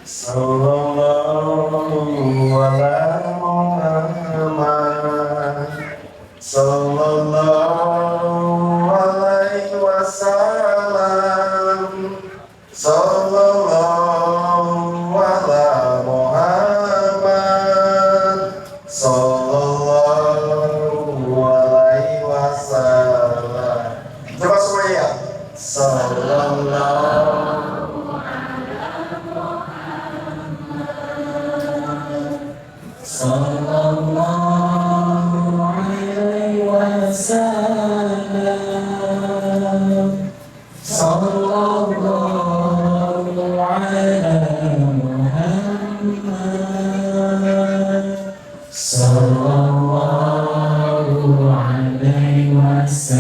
Sallallahu ala Muhammad Sallallahu alaihi wasallam Sallallahu ala Muhammad Sallallahu alaihi wasallam. Coba semuanya. Sallallahu Sallallahu alaihi wasallam Sallallahu ala Muhammad Sallallahu alaihi wasallam.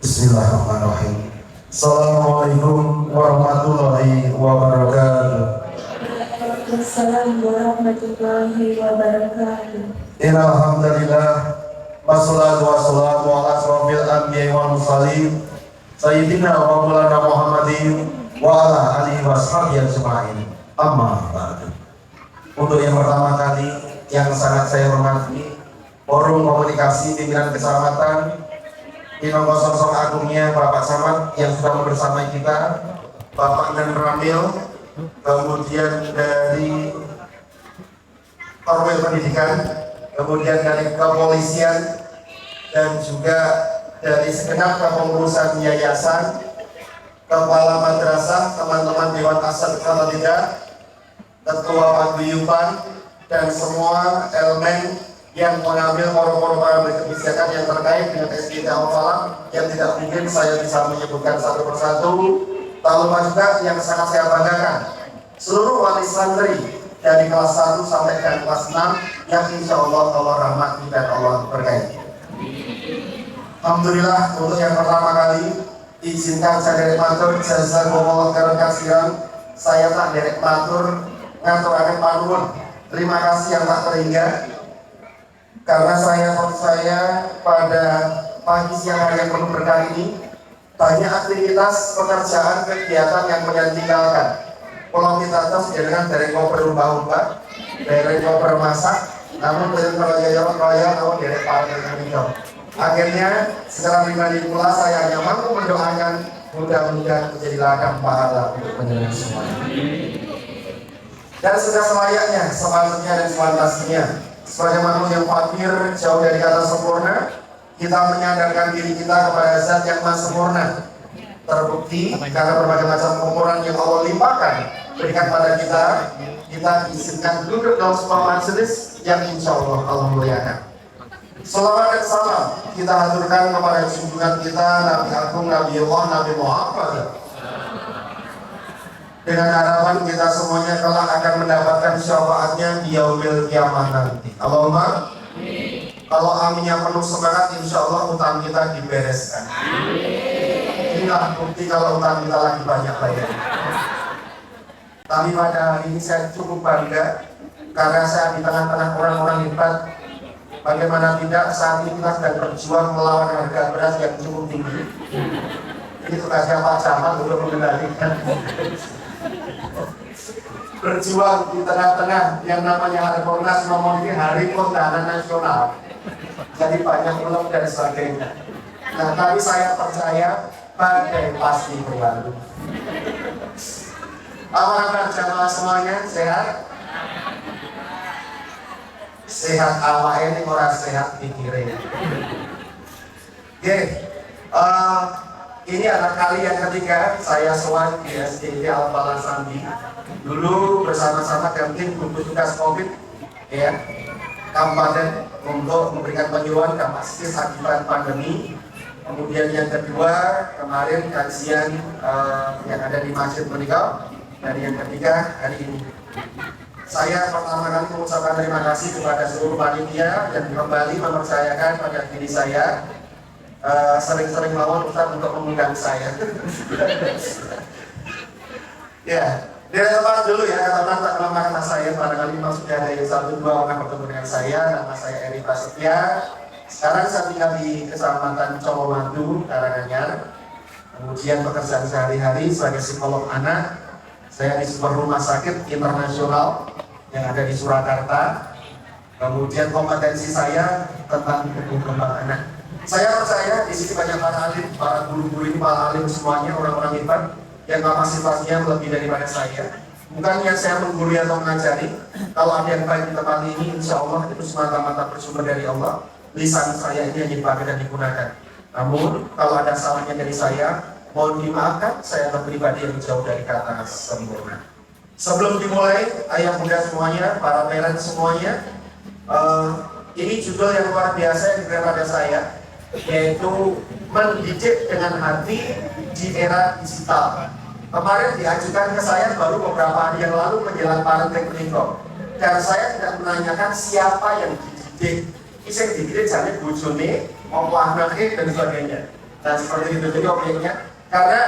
Bismillahirrahmanirrahim. Assalamualaikum warahmatullahi wabarakatuh. Assalamualaikum warahmatullahi wabarakatuh. Alhamdulillah, wassalatu wassalamu ala asrofil anbiya'i wal mursalin Sayyidina wa maulana Muhammadin wa ala alihi washabihi ajma'in. Amma ba'du. Untuk yang pertama kali yang sangat saya hormati, Forum Komunikasi Pimpinan Kecamatan Pinongko Sosok Agungnya Bapak Samad yang sudah bersama kita, Bapak Dan Ramil, kemudian dari Korwil Pendidikan, kemudian dari kepolisian, dan juga dari segenap kepengurusan yayasan, kepala madrasah, teman-teman Dewan Asad kalau tidak, ketua paguyuban, dan semua elemen yang mengambil poro-poro para kebijakan yang terkait dengan SDT Al-Falah yang tidak mungkin saya bisa menyebutkan satu persatu. Tak lupa juga yang sangat saya banggakan, seluruh wali santri dari kelas 1 sampai dengan kelas 6 yang insya Allah rahmati dan Allah berkahi. Alhamdulillah, untuk yang pertama kali izinkan saya derek matur jazakumullah khairan katsiran. Saya tak derek matur ngaturaken panuwun. Terima kasih yang tak terhingga, karena saya percaya pada pagi siang hari yang penuh berkah ini banyak aktivitas, pekerjaan, kegiatan yang menyantikan. Kalau kita tahu dengan dari koper ubah-ubah, dari koper masak, namun dari royal atau dari partai hijau. Akhirnya secara pribadi pula saya hanya mampu mendoakan mudah-mudahan menjadi ladang pahala untuk penyelenggara semuanya. Dan sudah selayaknya, sepatutnya dan sepantasnya sebagai manusia yang fakir jauh dari kata sempurna, kita menyadarkan diri kita kepada zat yang maha sempurna. Terbukti karena berbagai macam kemurahan yang Allah limpahkan berikan pada kita, kita diizinkan duduk dalam sebuah majelis yang insya Allah muliakan. Salawat dan salam kita haturkan kepada junjungan kita Nabi Agung Nabi Allah Nabi Muhammad, dengan harapan kita semuanya kelak akan mendapatkan syafaatnya di yaumil kiamah nanti. Allahumma kalau aminnya penuh semangat, insya Allah utang kita dibereskan. Inilah bukti kalau utang kita lagi banyak bayar. Tapi pada hari ini saya cukup bangga karena saya di tengah-tengah orang-orang hebat. Bagaimana tidak, saat ini kita sedang berjuang melawan harga beras yang cukup tinggi. Ini tugasnya Pak Camat untuk mengendalikan. Berjuang di tengah-tengah yang namanya Harbolnas memiliki Hari Kondangan Nasional. Jadi banyak ulung dan sebagainya. Nah, tapi saya percaya badai pasti berlalu. Apa kabar jamaah semuanya? Sehat? Sehat awak ini, orang sehat pikirin. Oke, ini adalah kali yang ketiga saya sowan di SDT Al-Falah Sambi. Dulu bersama-sama dengan tim gugus tugas COVID ya, kabupaten untuk memberikan penyuluhan kapasitas akibat pandemi. Kemudian yang kedua kemarin kajian yang ada di Masjid Meninggal. Dan yang ketiga hari ini saya pertama kali mengucapkan terima kasih kepada seluruh panitia yang kembali mempercayakan pada diri saya. Sering-sering mawon Ustaz untuk mengundang saya. Ya, dari tempat dulu ya, teman-teman tak lama nama saya, barangkali memang sudah ada yang 1-2 orang bertemu dengan saya. Nama saya Eri Prasetya. Sekarang saya tinggal di Kecamatan Colomadu, Karanganyar. Kemudian pekerjaan sehari-hari sebagai psikolog anak. Saya di sebuah rumah sakit internasional yang ada di Surakarta. Kemudian kompetensi saya tentang perkembangan anak. Saya percaya di sini banyak para alim, para guru-guru ini, para alim semuanya orang-orang hebat yang kapasitasnya lebih daripada saya. Bukannya saya menggurui atau mengajari. Kalau ada yang baik di tempat ini, insya Allah itu semata-mata bersumber dari Allah. Lisan saya ini hanya dipakai dan digunakan. Namun kalau ada salahnya dari saya, mohon dimaafkan. Saya adalah pribadi yang jauh dari kata sempurna. Sebelum dimulai, ayah bunda semuanya, para parents semuanya, ini judul yang luar biasa yang diberikan pada saya, yaitu mendidik dengan hati di era digital. Kemarin diajukan ke saya baru beberapa hari yang lalu menjelang parenting menikah, dan saya tidak menanyakan siapa yang dididik. Iseng dididik jadi bujone, mau anaknya dan sebagainya. Dan seperti itu jadi objeknya. Karena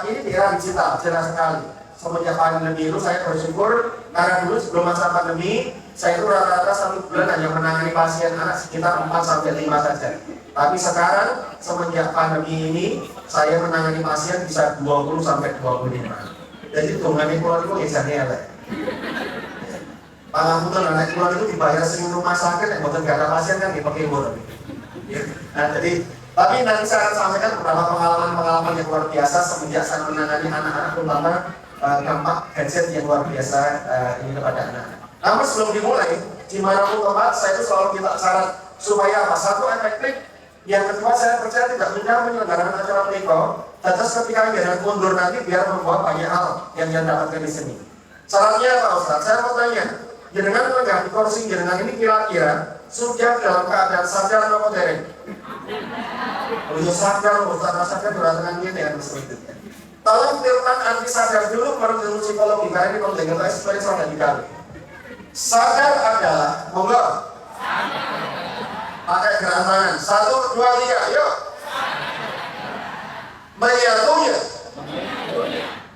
ini di era digital jelas sekali. Semenjak pandemi itu saya bersyukur, karena dulu sebelum masa pandemi saya itu rata-rata 1 bulan hanya menangani pasien anak sekitar 4-5 saja. Tapi sekarang semenjak pandemi ini saya menangani pasien bisa 20-25. Jadi hitungannya keluar itu biasanya elek. Pangapunten anak keluar itu dibayar sing rumah sakit yang bukan gak ada pasien kan dipakai bodoh. Nah jadi tapi nanti saya akan sampaikan beberapa pengalaman yang luar biasa semenjak saya menangani anak-anak, terutama dampak gadget yang luar biasa ini kepada anak-anak. Namun sebelum dimulai, dimanapun tempat saya itu selalu minta syarat supaya apa? Satu, efektif. Yang kedua, saya percaya tidak mudah menyelenggarakan acara menikah. Terus ketika jangan mundur nanti biar membawa banyak hal yang dapatkan di sini. Syaratnya apa Ustaz? Saya mau tanya, jenengan menegak di kursi jenengan ini kira-kira sudah dalam keadaan sadar atau modern? Kalau sadar, Ustaz sadar beratangan ini dengan seperti itu. Tolong filter anti sadar dulu menurut ilmu psikologi, karena ini penting untuk ekspresi radikal. Sadar adalah, monggo. Pakai gerakan tangan. 1, 2, 3, yuk. Menyatunya.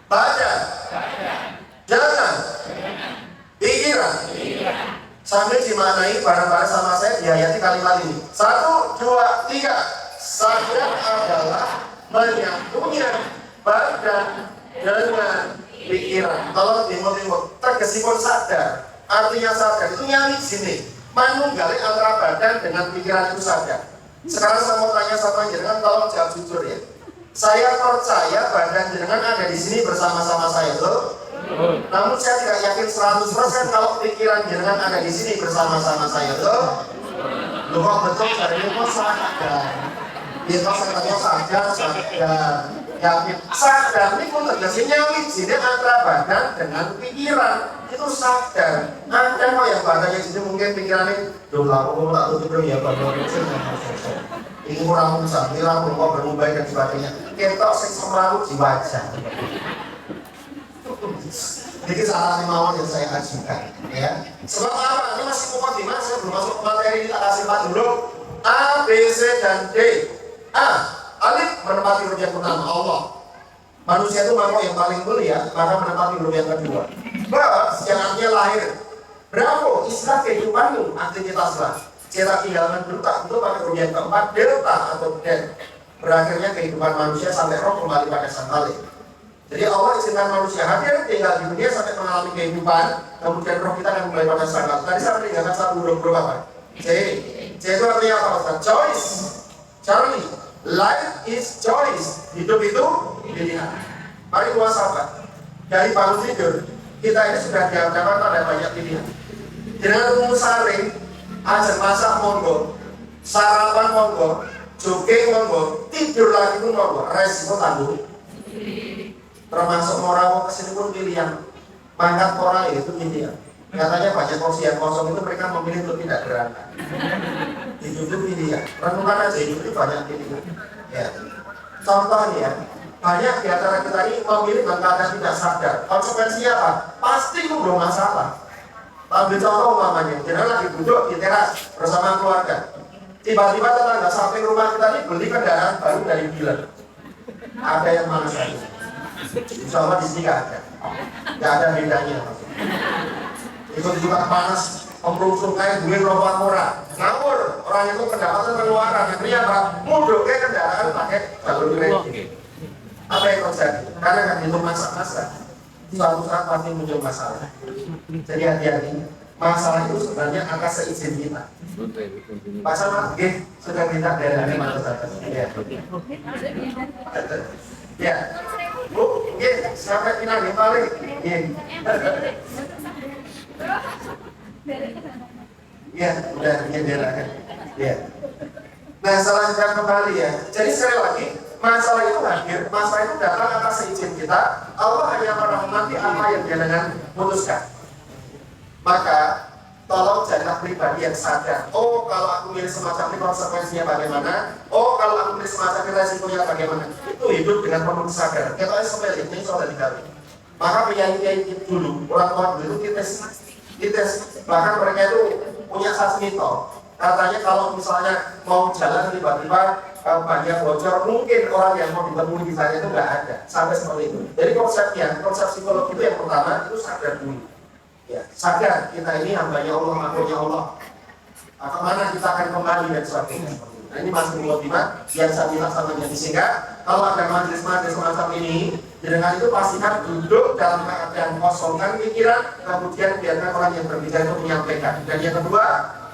Badan. Jangan. Pikiran. Sambil dimaknai bareng-bareng sama saya dihayati kalimat ini. 1, 2, 3. Sadar adalah menyatunya badan dengan pikiran. Kalau timur-timur tergesipun sadar, artinya sadar itu nyali sini. Manunggali antara badan dengan pikiran itu sadar. Sekarang saya mau tanya sama jenengan, tolong jawab jujur ya. Saya percaya badan jenengan ada di sini bersama-sama saya loh. Namun saya tidak yakin 100% kalau pikiran jenengan ada di sini bersama-sama saya loh. Loh kok betul dari itu sadar. Itu saya sadar. Yakin sadar ini pun terjadinya sini antara badan dengan pikiran itu sadar. Ada kok yang badannya sini mungkin pikirannya dulu aku tak tutup ya badan ini kurang bisa bilang kok berubah dan sebagainya. Kita semrawut di wajah. Jadi salah mawon yang saya ajukan ya. Sebab apa? Ini masih mukadimah, saya belum masuk materi, kita kasih Pak dulu. A, B, C, dan D. A, alif menempati huruf yang pertama, Allah. Manusia itu makhluk yang paling mulia, maka menempati huruf yang kedua. B, yang artinya lahir. Bravo, istilah kehidupanmu, aktivitaslah. Cetak tinggalkan bertak, itu pakai huruf yang keempat, delta atau den. Berakhirnya kehidupan manusia sampai roh kembali pada sang Khalik. Jadi Allah izinkan manusia hadir tinggal di dunia sampai mengalami kehidupan, kemudian roh kita akan kembali pada sang Khalik. Tadi saya meninggalkan satu huruf apa? C. C itu artinya apa Ustaz? Choice. Charlie. Life is choice. Hidup itu pilihan. Mari muhasabah. Dari bangun tidur, kita ini sudah dihadapkan pada banyak pilihan. Dengan saring, ajar masak monggo, sarapan monggo, jogging monggo, tidur lagi pun monggo, resiko tanggung. Termasuk morawo kesini pun pilihan. Mangkat moral itu pilihan. Katanya banyak kursi yang kosong itu mereka memilih untuk tidak berangkat. Hidup itu pilihan. Renungan aja hidup itu banyak pilihan. Ya. Contohnya, banyak di antara kita ini memilih dengan keadaan tidak sadar. Konsekuensinya apa? Pasti itu belum masalah. Ambil contoh umpamanya, kita lagi duduk di teras bersama keluarga. Tiba-tiba tetangga samping rumah kita ini beli kendaraan baru dari dealer. Ada yang mana saja? Insya Allah di sini nggak ada. Nggak ada bedanya. Itu juga panas, memperusung kayak duit rokok murah. Ngawur, orang itu pendapatan pengeluaran. Akhirnya apa? Muduknya kendaraan pakai jalur kredit. Apa yang terjadi? Karena kan itu masak-masak. suatu saat pasti muncul masalah. Jadi hati-hati. Masalah itu sebenarnya atas seizin kita. Pak Sama, sudah minta dari mana saja. Ya. Ya. Bu, sampai final yang paling. Ya, udah kan. Ya. Nah, selanjutnya kembali ya. Jadi sekali lagi, masalah itu hadir, masalah itu datang atas seizin kita. Allah hanya merahmati apa yang Dia dengan putuskan. Maka tolong jadilah pribadi yang sadar. Oh, kalau aku milih semacam ini konsekuensinya bagaimana? Oh, kalau aku milih semacam ini resikonya bagaimana? Itu hidup dengan penuh sadar. Kita sepele ini soal dikali. Maka penyanyi dulu, orang tua dulu kita bahkan mereka itu punya sasmito. Katanya kalau misalnya mau jalan tiba-tiba banyak bocor, mungkin orang yang mau ditemui di sana itu nggak ada. Sampai seperti itu. Jadi konsep psikologi itu yang pertama itu sadar dulu. Ya, sadar kita ini hambanya Allah, makhluknya Allah. Kemana kita akan kembali dan sebagainya. Nah, ini masih mukadimah yang saya bilang sama jadi sehingga kalau ada majelis-majelis semacam ini, dengan itu pastikan duduk dalam keadaan kosongkan pikiran, kemudian biarkan orang yang berbicara itu menyampaikan. Dan yang kedua,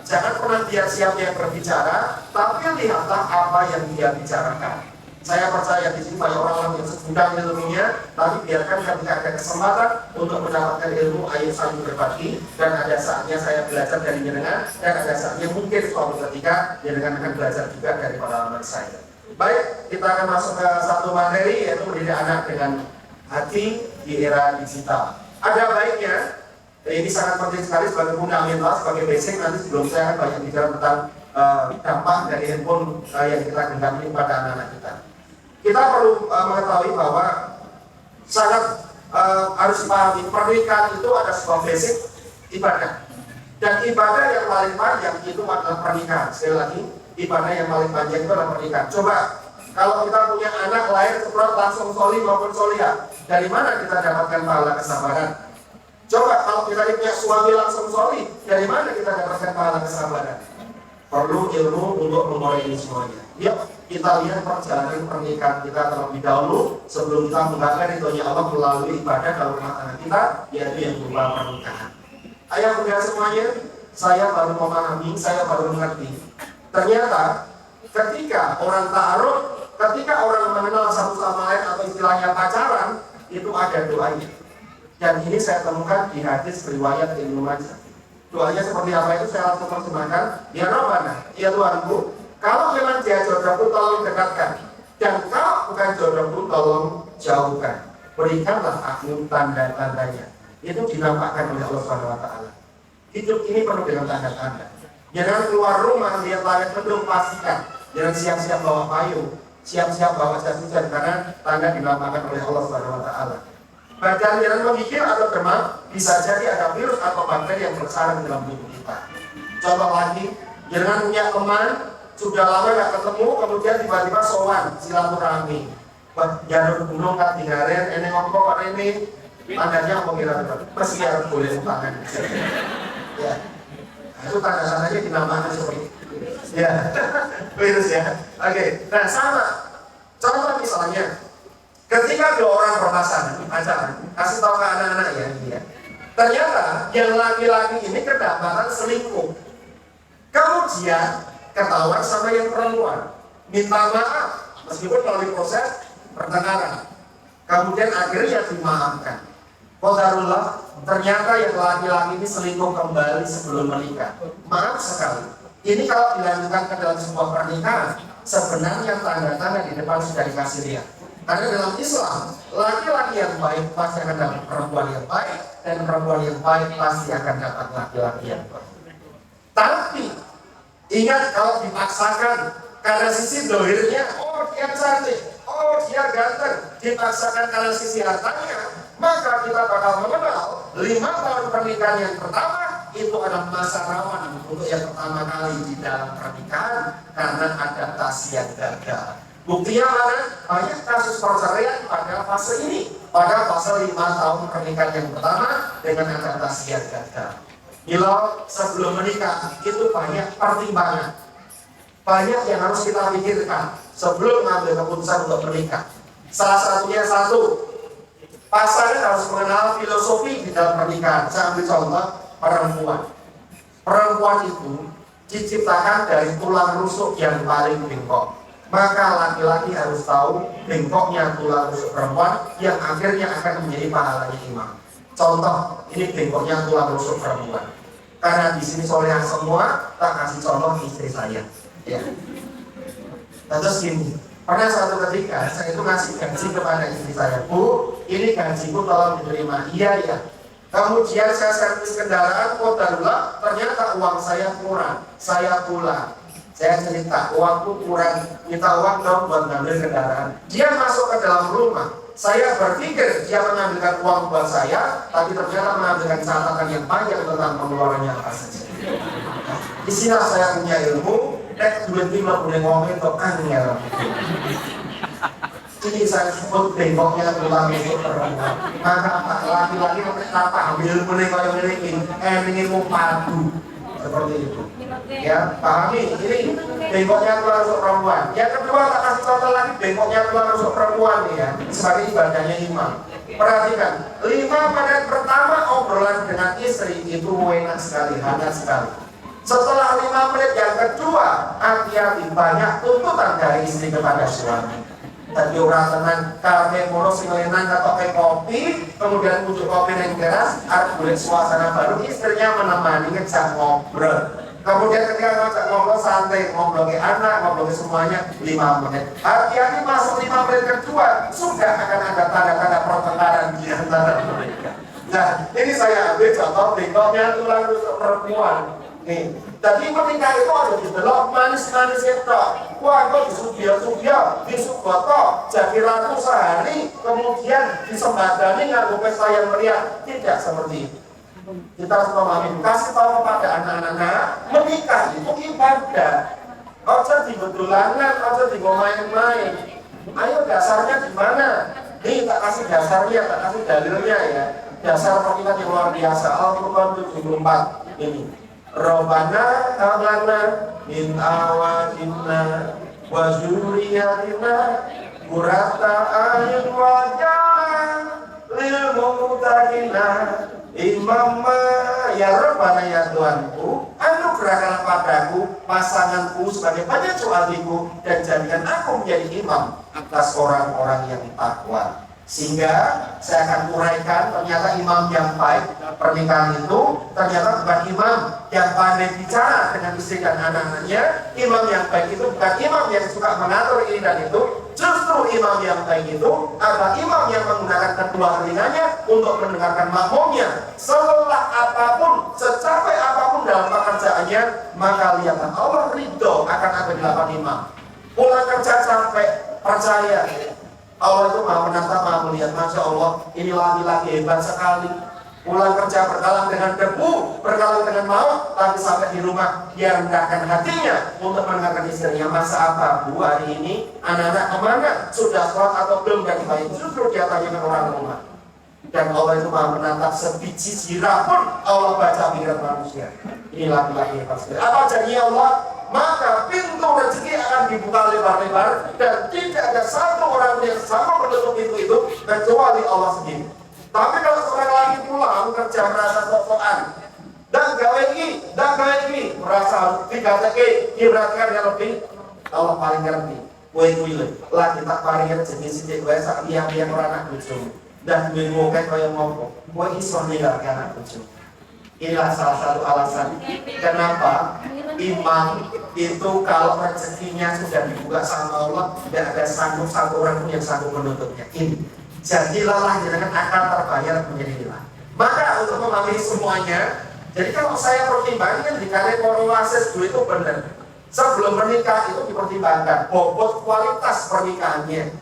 jangan pernah biar siapa yang berbicara, tapi lihatlah apa yang dia bicarakan. Saya percaya di sini banyak orang-orang yang segudang ilmunya, tapi biarkan ketika ada kesempatan untuk mendapatkan ilmu, ayo saling berbagi. Dan ada saatnya saya belajar dari jenengan, dan ada saatnya mungkin suatu ketika jenengan akan belajar juga dari pengalaman saya. Baik, kita akan masuk ke satu materi, yaitu mendidik anak dengan hati di era digital. Ada baiknya, ini sangat penting sekali sebagai fundamental, sebagai basic. Nanti sebelum saya akan banyak bicara tentang dampak dari handphone yang kita genggam ini pada anak-anak kita. Kita perlu mengetahui bahwa sangat harus dipahami pernikahan itu ada sebuah basic ibadah, dan ibadah yang paling panjang itu adalah pernikahan. Sekali lagi, ibadah yang paling panjang itu adalah pernikahan. Coba kalau kita punya anak lahir cepat langsung soli maupun solihah, dari mana kita dapatkan pahala kesabaran? Coba kalau kita punya suami langsung soli, dari mana kita dapatkan pahala kesabaran? Perlu ilmu untuk memulai ini semuanya. Yuk kita lihat perjalanan pernikahan kita terlebih dahulu sebelum kita menggapai ridhonya Allah melalui ibadah dalam rumah tangga kita, yaitu yang berupa pernikahan. Ayah bunda semuanya, saya baru memahami, saya baru mengerti. Ternyata ketika orang ta'aruf, ketika orang mengenal satu sama lain atau istilahnya pacaran, itu ada doanya. Dan ini saya temukan di hadis riwayat Ibnu Majah. Doanya seperti apa itu saya langsung terjemahkan. Ya Rabbana, ya Tuhanku, kalau memang dia jodohku tolong dekatkan, dan kalau bukan jodohku tolong jauhkan. Berikanlah aku tanda-tandanya. Itu dinampakkan oleh Allah SWT. Hidup ini penuh dengan tanda-tanda. Jangan keluar rumah lihat langit mendung, pastikan. Jangan siap-siap bawa payung, siap-siap bawa jas hujan, karena tanda dinampakkan oleh Allah SWT. Badan yang menggigil atau demam, bisa jadi ada virus atau bakteri yang bersarang dalam tubuh kita. Contoh lagi, jangan punya teman sudah lama nggak ketemu, kemudian tiba-tiba sowan silaturahmi. Jalur gunung kan tinggalin, ini ngomong ini, tandanya apa kira-kira? Pasti harus boleh tangan. Ya, itu tanda-tandanya dinamakan seperti itu. Ya, virus ya. Oke, nah sama. Contoh misalnya, ketika dua orang berpasangan pacaran, kasih tahu ke anak-anak ya, ternyata yang laki-laki ini kedapatan selingkuh. Kemudian ketahuan sama yang perempuan, minta maaf meskipun melalui proses pertengkaran. Kemudian akhirnya dimaafkan. Qadarullah, ternyata yang laki-laki ini selingkuh kembali sebelum menikah. Maaf sekali. Ini kalau dilanjutkan ke dalam sebuah pernikahan, sebenarnya tanda-tanda di depan sudah dikasih lihat. Karena dalam Islam, laki-laki yang baik pasti akan dapat perempuan yang baik, dan perempuan yang baik pasti akan dapat laki-laki yang baik. Tapi ingat, kalau dipaksakan karena sisi dohirnya, oh dia cantik, oh dia ganteng, dipaksakan karena sisi hartanya, maka kita bakal mengenal 5 tahun pernikahan yang pertama itu adalah masa rawan untuk yang pertama kali di dalam pernikahan karena adaptasi yang gagal. Buktinya mana? Banyak kasus perceraian pada fase ini, pada fase 5 tahun pernikahan yang pertama dengan adaptasi yang gagal. Bila sebelum menikah itu banyak pertimbangan, banyak yang harus kita pikirkan sebelum mengambil keputusan untuk menikah. Salah satunya satu, Pasangan harus mengenal filosofi di dalam pernikahan. Saya ambil contoh perempuan. Perempuan itu diciptakan dari tulang rusuk yang paling bengkok. Maka laki-laki harus tahu bengkoknya tulang rusuk perempuan yang akhirnya akan menjadi pahalanya imam. Contoh, ini bengkoknya tulang rusuk perempuan. Karena di sini solehan semua, tak kasih contoh istri saya. Ya. Terus gini, pernah suatu ketika saya itu ngasih gaji kepada istri saya, Bu, ini gajiku tolong diterima. Iya ya. Kemudian saya servis kendaraan, kodarullah, ternyata uang saya kurang. Saya pulang. Saya cerita, uangku kurang, minta uang dong buat ngambil kendaraan. Dia masuk ke dalam rumah. Saya berpikir dia mengambilkan uang buat saya, tapi ternyata mengambilkan catatan yang panjang tentang pengeluarannya apa saja. Di sini saya punya ilmu, duit 5 boleh ngomongin untuk angel. Ini saya sebut bengkoknya tulang rusuk perempuan. Maka apa laki-laki apa ambil ilmu nih kalau ini mau padu seperti itu. Ya, pahami ini bengkoknya tulang rusuk perempuan. Yang kedua, tak kasih contoh lagi bengkoknya tulang rusuk perempuan nih ya, sebagai ibadahnya imam. Perhatikan, 5 menit pertama obrolan dengan istri itu enak sekali, hangat sekali. Setelah 5 menit yang kedua, hati-hati banyak tuntutan dari istri kepada suami. Tadi orang tenan karena mono sing lenan atau kopi, kemudian muncul kopi yang keras, harus boleh suasana baru, istrinya menemani ngejak ngobrol. Kemudian ketika ngajak ngobrol santai, ngobrol ke anak, ngobrol ke semuanya 5 menit. Hati-hati masuk 5 menit kedua, sudah akan ada tanda-tanda pertengkaran di antara mereka. Nah, ini saya ambil contoh bengkoknya tulang rusuk perempuan. Nih, jadi menikah itu ada didelok manis-manis itu. Wah, kok disubiar-subiar, disugoto, jadi ratu sehari, kemudian disembadani nganggo pesta yang meriah. Tidak seperti itu. Kita harus memahami, kasih tahu kepada anak-anak, menikah itu ibadah. Ojo dibedulanan, ojo main-main. Ayo dasarnya di mana? Nih, tak kasih dasarnya, tak kasih dalilnya ya. Dasar pernikahan yang luar biasa. Al-Quran 74 ini. Rabbana hablana min awadina wa zuriyatina qurrata a'yun waj'alna lil muttaqina imamma. Ya Rabbana ya Tuhanku, anugerahkan padaku pasanganku sebagai penyejuk hatiku dan jadikan aku menjadi imam atas orang-orang yang takwa. Sehingga saya akan uraikan ternyata imam yang baik pernikahan itu ternyata bukan imam yang pandai bicara dengan istri dan anak-anaknya. Imam yang baik itu bukan imam yang suka mengatur ini dan itu. Justru imam yang baik itu adalah imam yang menggunakan kedua telinganya untuk mendengarkan makmumnya. Selelah apapun, secapek apapun dalam pekerjaannya, maka lihatlah Allah ridho akan apa yang dilakukan imam. Pulang kerja capek, percaya Allah itu maha menatap, maha melihat. Masya Allah, ini laki-laki hebat sekali. Pulang kerja berkalang dengan debu, berkalang dengan maut, tapi sampai di rumah dia rendahkan hatinya untuk mendengarkan istrinya. Masa apa Bu hari ini? Anak-anak kemana? Sudah sholat atau belum? Dan baik justru dia tanyakan orang rumah. Dan Allah itu maha menatap, sebiji zirah pun Allah baca pikiran manusia. Ini laki-laki hebat sekali. Apa janjinya Allah? Maka pintu rezeki akan dibuka lebar-lebar dan tidak ada satu orang yang sama menutup pintu itu kecuali Allah sendiri. Tapi kalau seorang lagi pulang kerja merasa sok-sokan dan gawe ini merasa tidak teki, diperhatikan yang lebih, Allah paling ngerti. Kue lagi tak paling jenis sidik gue saat yang orang anak bucu dan gue ngokek kaya ngomong kue iso meninggalkan anak bucu. Inilah salah satu alasan kenapa imam itu kalau rezekinya sudah dibuka sama Allah, tidak ada satu orang pun yang sanggup menutupnya. Ini jadilah dengan akan terbayar menjadi hilang. Maka untuk memahami semuanya, jadi kalau saya pertimbangkan di kali korelasi dulu itu benar. Sebelum menikah itu dipertimbangkan bobot kualitas pernikahannya.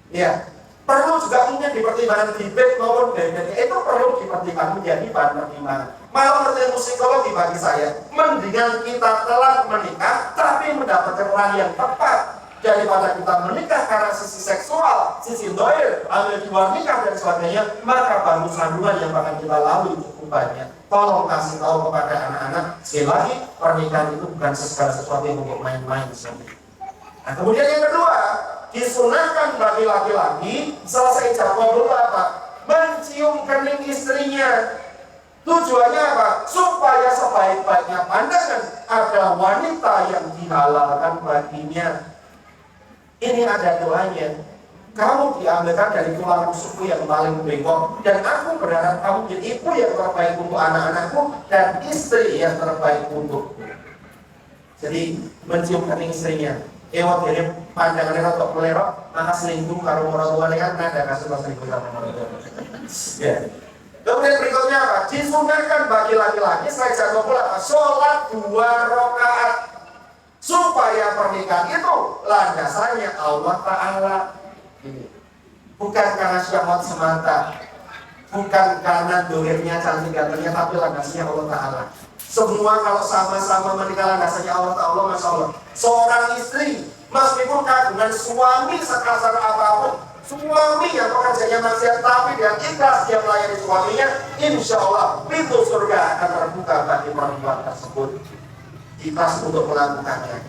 Ya, perlu juga mungkin dipertimbangkan bibit maupun bebek. Itu perlu dipertimbangkan menjadi bahan pertimbangan. Malah ilmu psikologi bagi saya, mendingan kita telat menikah tapi mendapatkan orang yang tepat daripada kita menikah karena sisi seksual, sisi doir, ambil di luar nikah dan sebagainya. Maka baru sandungan yang akan kita lalui cukup banyak. Tolong kasih tahu kepada anak-anak sekali lagi, pernikahan itu bukan segala sesuatu yang untuk main-main. Nah, kemudian yang kedua, disunahkan bagi laki-laki selesai ijab qabul apa? mencium kening istrinya. Tujuannya apa? Supaya sebaik-baiknya pandangan ada wanita yang dihalalkan baginya. Ini ada doanya. Kamu diambilkan dari tulang rusukku yang paling bengkok, dan aku berharap kamu jadi ibu yang terbaik untuk anak-anakku dan istri yang terbaik untukku. Jadi mencium kening istrinya. Ewa kirim pandangannya untuk melerok, maka selingkuh karo orang tuanya kan ada kasus selingkuh sama orang tua. Ya. Kemudian berikutnya apa? Disunahkan bagi laki-laki selain jatuh bola sholat 2 rakaat supaya pernikahan itu landasannya Allah Ta'ala. Bukan karena syahwat semata, bukan karena dohirnya cantik gantengnya, tapi landasnya Allah Ta'ala. Semua kalau sama-sama menikah landasnya Allah Ta'ala, Masya Allah. Seorang istri meskipun kagungan suami sekasar apapun, suami yang pekerjaannya maksiat tapi dia ikhlas dia melayani suaminya, insya Allah pintu surga akan terbuka bagi perempuan tersebut. Ikhlas untuk melakukannya.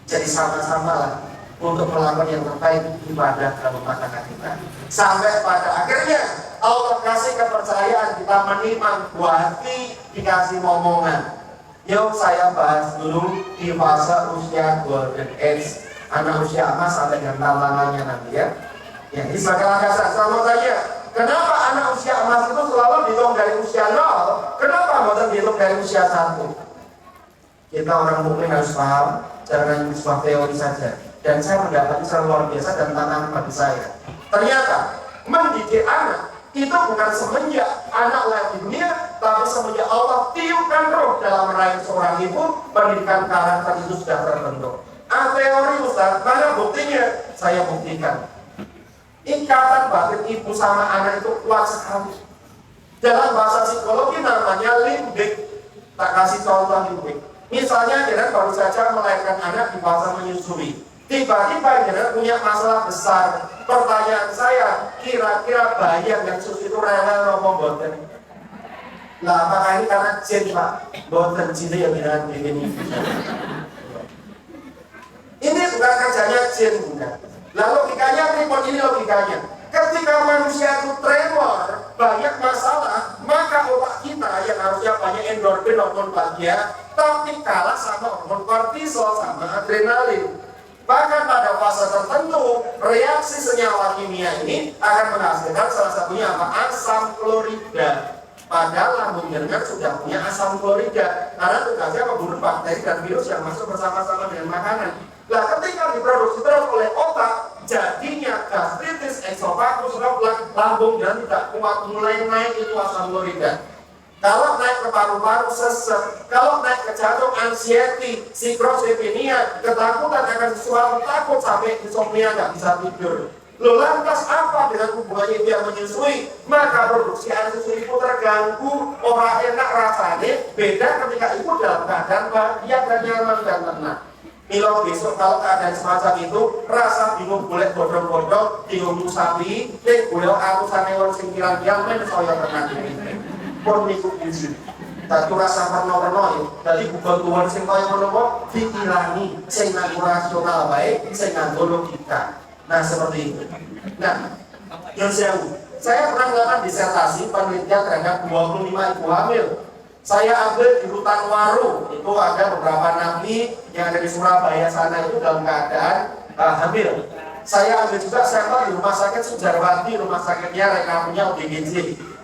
Jadi sama-sama lah untuk melakukan yang terbaik ibadah dalam rumah tangga kita. Sampai pada akhirnya Allah kasih kepercayaan kita menimang buah hati, dikasih momongan. Yuk saya bahas dulu di fase usia golden age, anak usia emas sampai dengan tantangannya nanti ya. Ya, ini sebagai landasan. Sama tanya, kenapa anak usia emas itu selalu dihitung dari usia 0? Kenapa bukan dihitung dari usia 1? Kita orang mukmin harus paham, jangan sebuah teori saja. Dan saya mendapati secara luar biasa dan tantangan bagi saya. Ternyata mendidik anak itu bukan semenjak anak lahir di dunia, tapi semenjak Allah tiupkan roh dalam rahim seorang ibu, pendidikan karakter itu sudah terbentuk. Teori Ustaz, mana buktinya? Saya buktikan. Ikatan batin ibu sama anak itu kuat sekali. Dalam bahasa psikologi namanya limbik. Tak kasih contoh limbik. Misalnya kita baru saja melahirkan anak di fase menyusui. Tiba-tiba kita punya masalah besar. Pertanyaan saya, kira-kira bayi yang susu itu rela apa mboten? Lah apakah ini karena jin Pak? Mboten jin yang dengan begini. Ini bukan kerjanya jin, bukan. Lah logikanya repot, ini logikanya. Ketika manusia itu tremor, banyak masalah, maka otak kita yang harusnya banyak endorfin, hormon bahagia, tapi kalah sama hormon kortisol sama adrenalin. Bahkan pada fase tertentu, reaksi senyawa kimia ini akan menghasilkan salah satunya apa? Asam klorida. Padahal lambung jenengan sudah punya asam klorida, karena tugasnya membunuh bakteri dan virus yang masuk bersama-sama dengan makanan. Nah, ketika diproduksi terus oleh otak, jadinya gastritis, esophagus, reflux, lambung dan tidak kuat, mulai naik itu asam klorida. Kalau naik ke paru-paru sesek, kalau naik ke jantung anxiety, psikosepenia, ketakutan akan sesuatu, takut sampai insomnia nggak bisa tidur. Loh lantas apa dengan hubungannya dia menyusui? Maka produksi air susu ibu terganggu, orang enak rasanya, beda ketika ibu dalam keadaan bahagia dan nyaman dan tenang. Milo besok kalau keadaan semacam itu, rasa bingung boleh bodong-bodong, bingung sapi, boleh atusan hewan sing kirang-kirang, men saya tenang ini. Pun niku izin. Dadi rasa perno-perno ya. Dadi bukan Tuhan sing kaya menapa pikirangi sing nganggo rasional bae, sing nganggo logika. Nah, seperti itu. Nah, yang saya pernah melakukan disertasi penelitian terhadap 25 ibu hamil. Saya ambil di Rutan Waru, itu ada beberapa napi yang ada di Surabaya sana itu dalam keadaan hamil. Saya ambil juga sampel di rumah sakit Sujarwati, rumah sakitnya rekamannya UGGJ.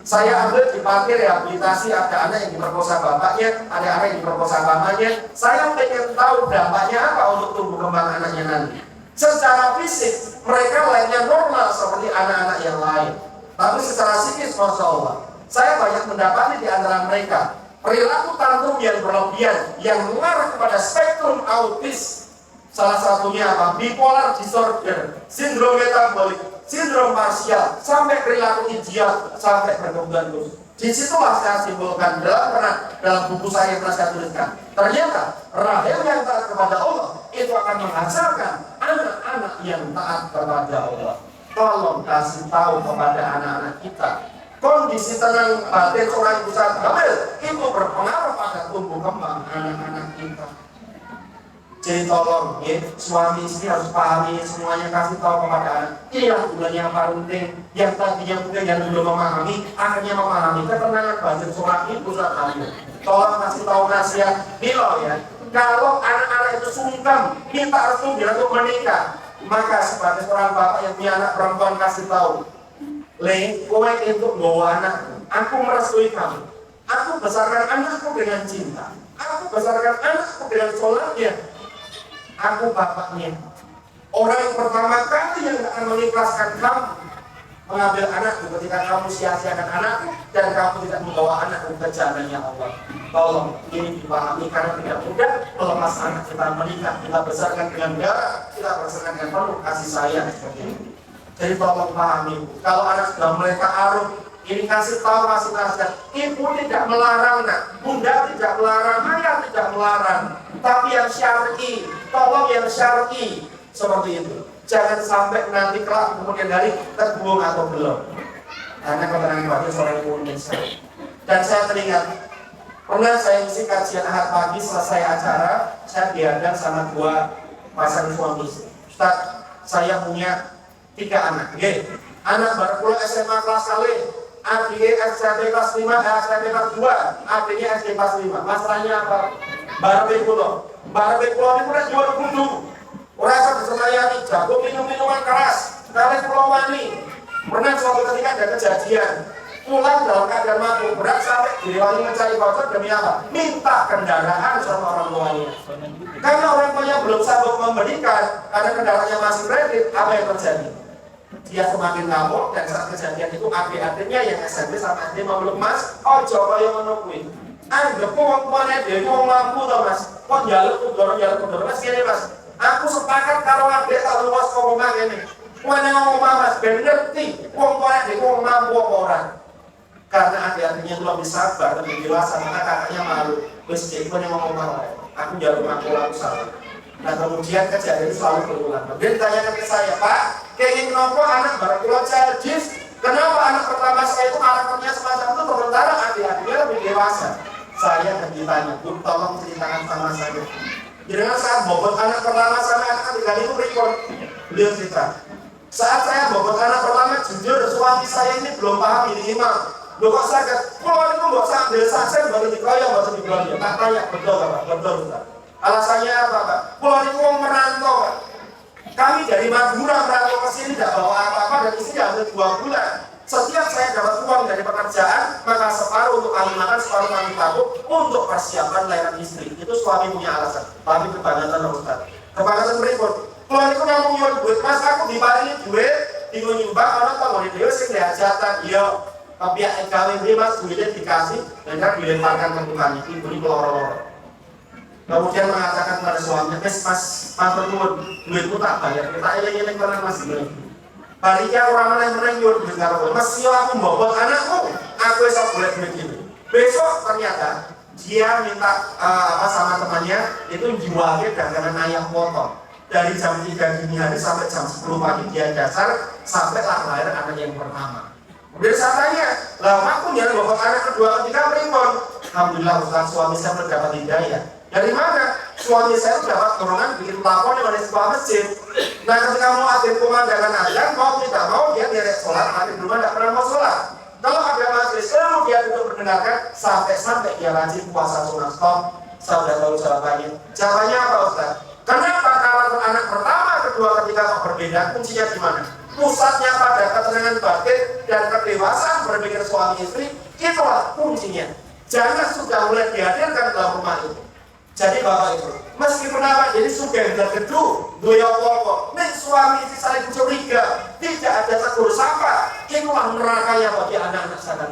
Saya ambil di panti rehabilitasi, ada anak yang diperkosa bapaknya, ada anak yang diperkosa mamanya. Saya pengen tahu dampaknya apa untuk tumbuh kembang anaknya nanti. Secara fisik, mereka lainnya normal seperti anak-anak yang lain. Tapi secara psikis, Masya Allah, saya banyak mendapati di antara mereka perilaku tantrum yang berlebihan, yang mengarah kepada spektrum autis. Salah satunya apa? Bipolar disorder, sindrom metabolik, sindrom parsial, sampai perilaku ideal, sampai berkembang terus. Disitulah saya simpulkan dalam buku saya yang pernah saya tuliskan. Ternyata rahim yang taat kepada Allah itu akan menghasilkan anak-anak yang taat kepada Allah. Tolong kasih tahu kepada anak-anak kita, kondisi tenang batin seorang ibu saat hamil itu berpengaruh pada tumbuh kembang anak-anak kita. Jadi tolong ya, suami istri harus pahami semuanya, kasih tahu kepada anak. Inilah gunanya yang paling penting. Yang tadinya mungkin yang belum memahami, akhirnya memahami. Ketenangan batin sholat itu saat hamil. Tolong kasih tahu nasihat. Bilo ya, kalau anak-anak itu sungkem, minta restu bila untuk menikah, maka sebagai seorang bapak yang punya anak perempuan kasih tahu, Le, kowe untuk bawa anak, aku merestui kamu. Aku besarkan anakku dengan cinta. Aku besarkan anakku dengan sholatnya. Aku bapaknya. Orang yang pertama kali yang akan mengikhlaskan kamu mengambil anakku ketika kamu sia-siakan anakku dan kamu tidak membawa anakku ke jalannya Allah. Tolong ini dipahami karena tidak mudah melepas anak kita menikah, kita besarkan dengan darah, kita besarkan dengan penuh kasih sayang seperti ini. Jadi tolong pahami, kalau anak sudah mulai ta'aruf, ini kasih tahu, kasih nasihat. Ibu tidak melarang, nak. Bunda tidak melarang, ayah tidak melarang. Tapi yang syar'i, tolong yang syar'i seperti itu. Jangan sampai nanti kelak kemudian hari terbuang atau belum. Karena ketenangan batin seorang ibu Indonesia. Dan saya teringat, pernah saya isi kajian Ahad pagi selesai acara, saya diadang sama dua pasangan suami istri. Ustaz, saya punya 3 anak. Anak baru pulang SMA kelas kali. Adiknya SMP kelas 5, SMP kelas 2, adiknya SD kelas 5. Masalahnya apa? Baru pulau ini pernah jual kudu. Rasa bersemayani, jago minuman keras. Kali pulau wani. Pernah suatu ketika ada kejadian. Pulang dalam keadaan mabuk berat sampai direwangi mencari bocor demi apa? Minta kendaraan sama orang tuanya. Karena orang tuanya belum sanggup memberikan, karena kendaraannya masih kredit, apa yang terjadi? Dia semakin ngamuk dan saat kejadian itu adik-adiknya yang SMP sama SD memeluk Mas, coba yang menungguin. Anggap uang tuanya dia uang mampu tau Mas. Kok jaluk dorong Mas gini Mas. Aku sepakat kalau adik tak luas kok ngomong gini. Mana ngomong Mas, ben ngerti uang tuanya dia uang mampu orang. Karena adik-adiknya itu lebih sabar, lebih dewasa, maka kakaknya malu. Wes jadi yang ngomong aku jaluk mampu aku salah. Nah kemudian kejadian itu selalu berulang. Dia ditanyakan ke saya, Pak, kayak kenapa anak baru pulau childish? Kenapa anak pertama saya itu karakternya semacam itu sementara adik-adiknya lebih dewasa? Saya ditanya, Bu, tolong ceritakan sama saya. Dengan saat bobot anak pertama sama anak ketiga itu report, beliau cerita. Saat saya bobot anak pertama, jujur suami saya ini belum paham minimal. Loh kok sakit? Kalau itu nggak usah ambil saja, baru dikeroyok, baru dikeroyok. Tak tanya, betul Pak? Betul Ustaz. Alasannya apa Pak? Pulau itu mau merantau Pak. Kami dari Madura merantau ke sini tidak bawa apa-apa dan istri hampir 2 bulan. Setiap saya dapat uang dari pekerjaan, maka separuh untuk kami makan, separuh kami tabung untuk persiapan layanan istri. Itu suami punya alasan. Tapi kebangetan Ustaz. Kebangetan berikut. Pulau itu ngomong nyuruh duit, Mas aku diparingi duit, tinggal nyumbang, orang tahu di dewa sih hajatan. Iya. Tapi ya kami beri Mas duitnya dikasih, dan kan dilemparkan ke tukangnya. Ibu ini peloro-loro. Kemudian mengatakan kepada suaminya, Mas bernuwun, duitku tak bayar, kita eleng-eleng tenang Mas gini. Balinya orang mana yang merengyur duit karo Mas, yo aku mbobot anakku, aku esok boleh duit ini. Besok ternyata dia minta sama temannya itu jualnya dagangan ayam potong. Dari jam 3 dini hari sampai jam 10 pagi dia dasar sampai lahir anak yang pertama. Kemudian saya tanya, lah aku nyari mbobot anak kedua ketiga pripun? Alhamdulillah Ustaz, suami saya mendapat hidayah. Dari mana? Suami saya dapat dorongan bikin pelapon dari sebuah masjid. Nah ketika mau adzan pemandangan azan, mau tidak mau dia direct sholat, tapi belum tidak pernah mau sholat. Kalau ada majelis ilmu dia duduk mendengarkan sampai dia rajin puasa sunat stop. Saya sudah tahu jawabannya. Jawabannya apa Ustaz? Kenapa karakter anak pertama, kedua, ketiga kok berbeda? Kuncinya di mana? Pusatnya pada ketenangan batin dan kedewasaan berpikir suami istri, itulah kuncinya. Jangan sudah mulai dihadirkan dalam rumah itu. Jadi Bapak Ibu, meskipun apa jadi sudah gedung, doya apa, nih suami istri saling curiga, tidak ada tegur sapa, itulah nerakanya bagi anak-anak saya.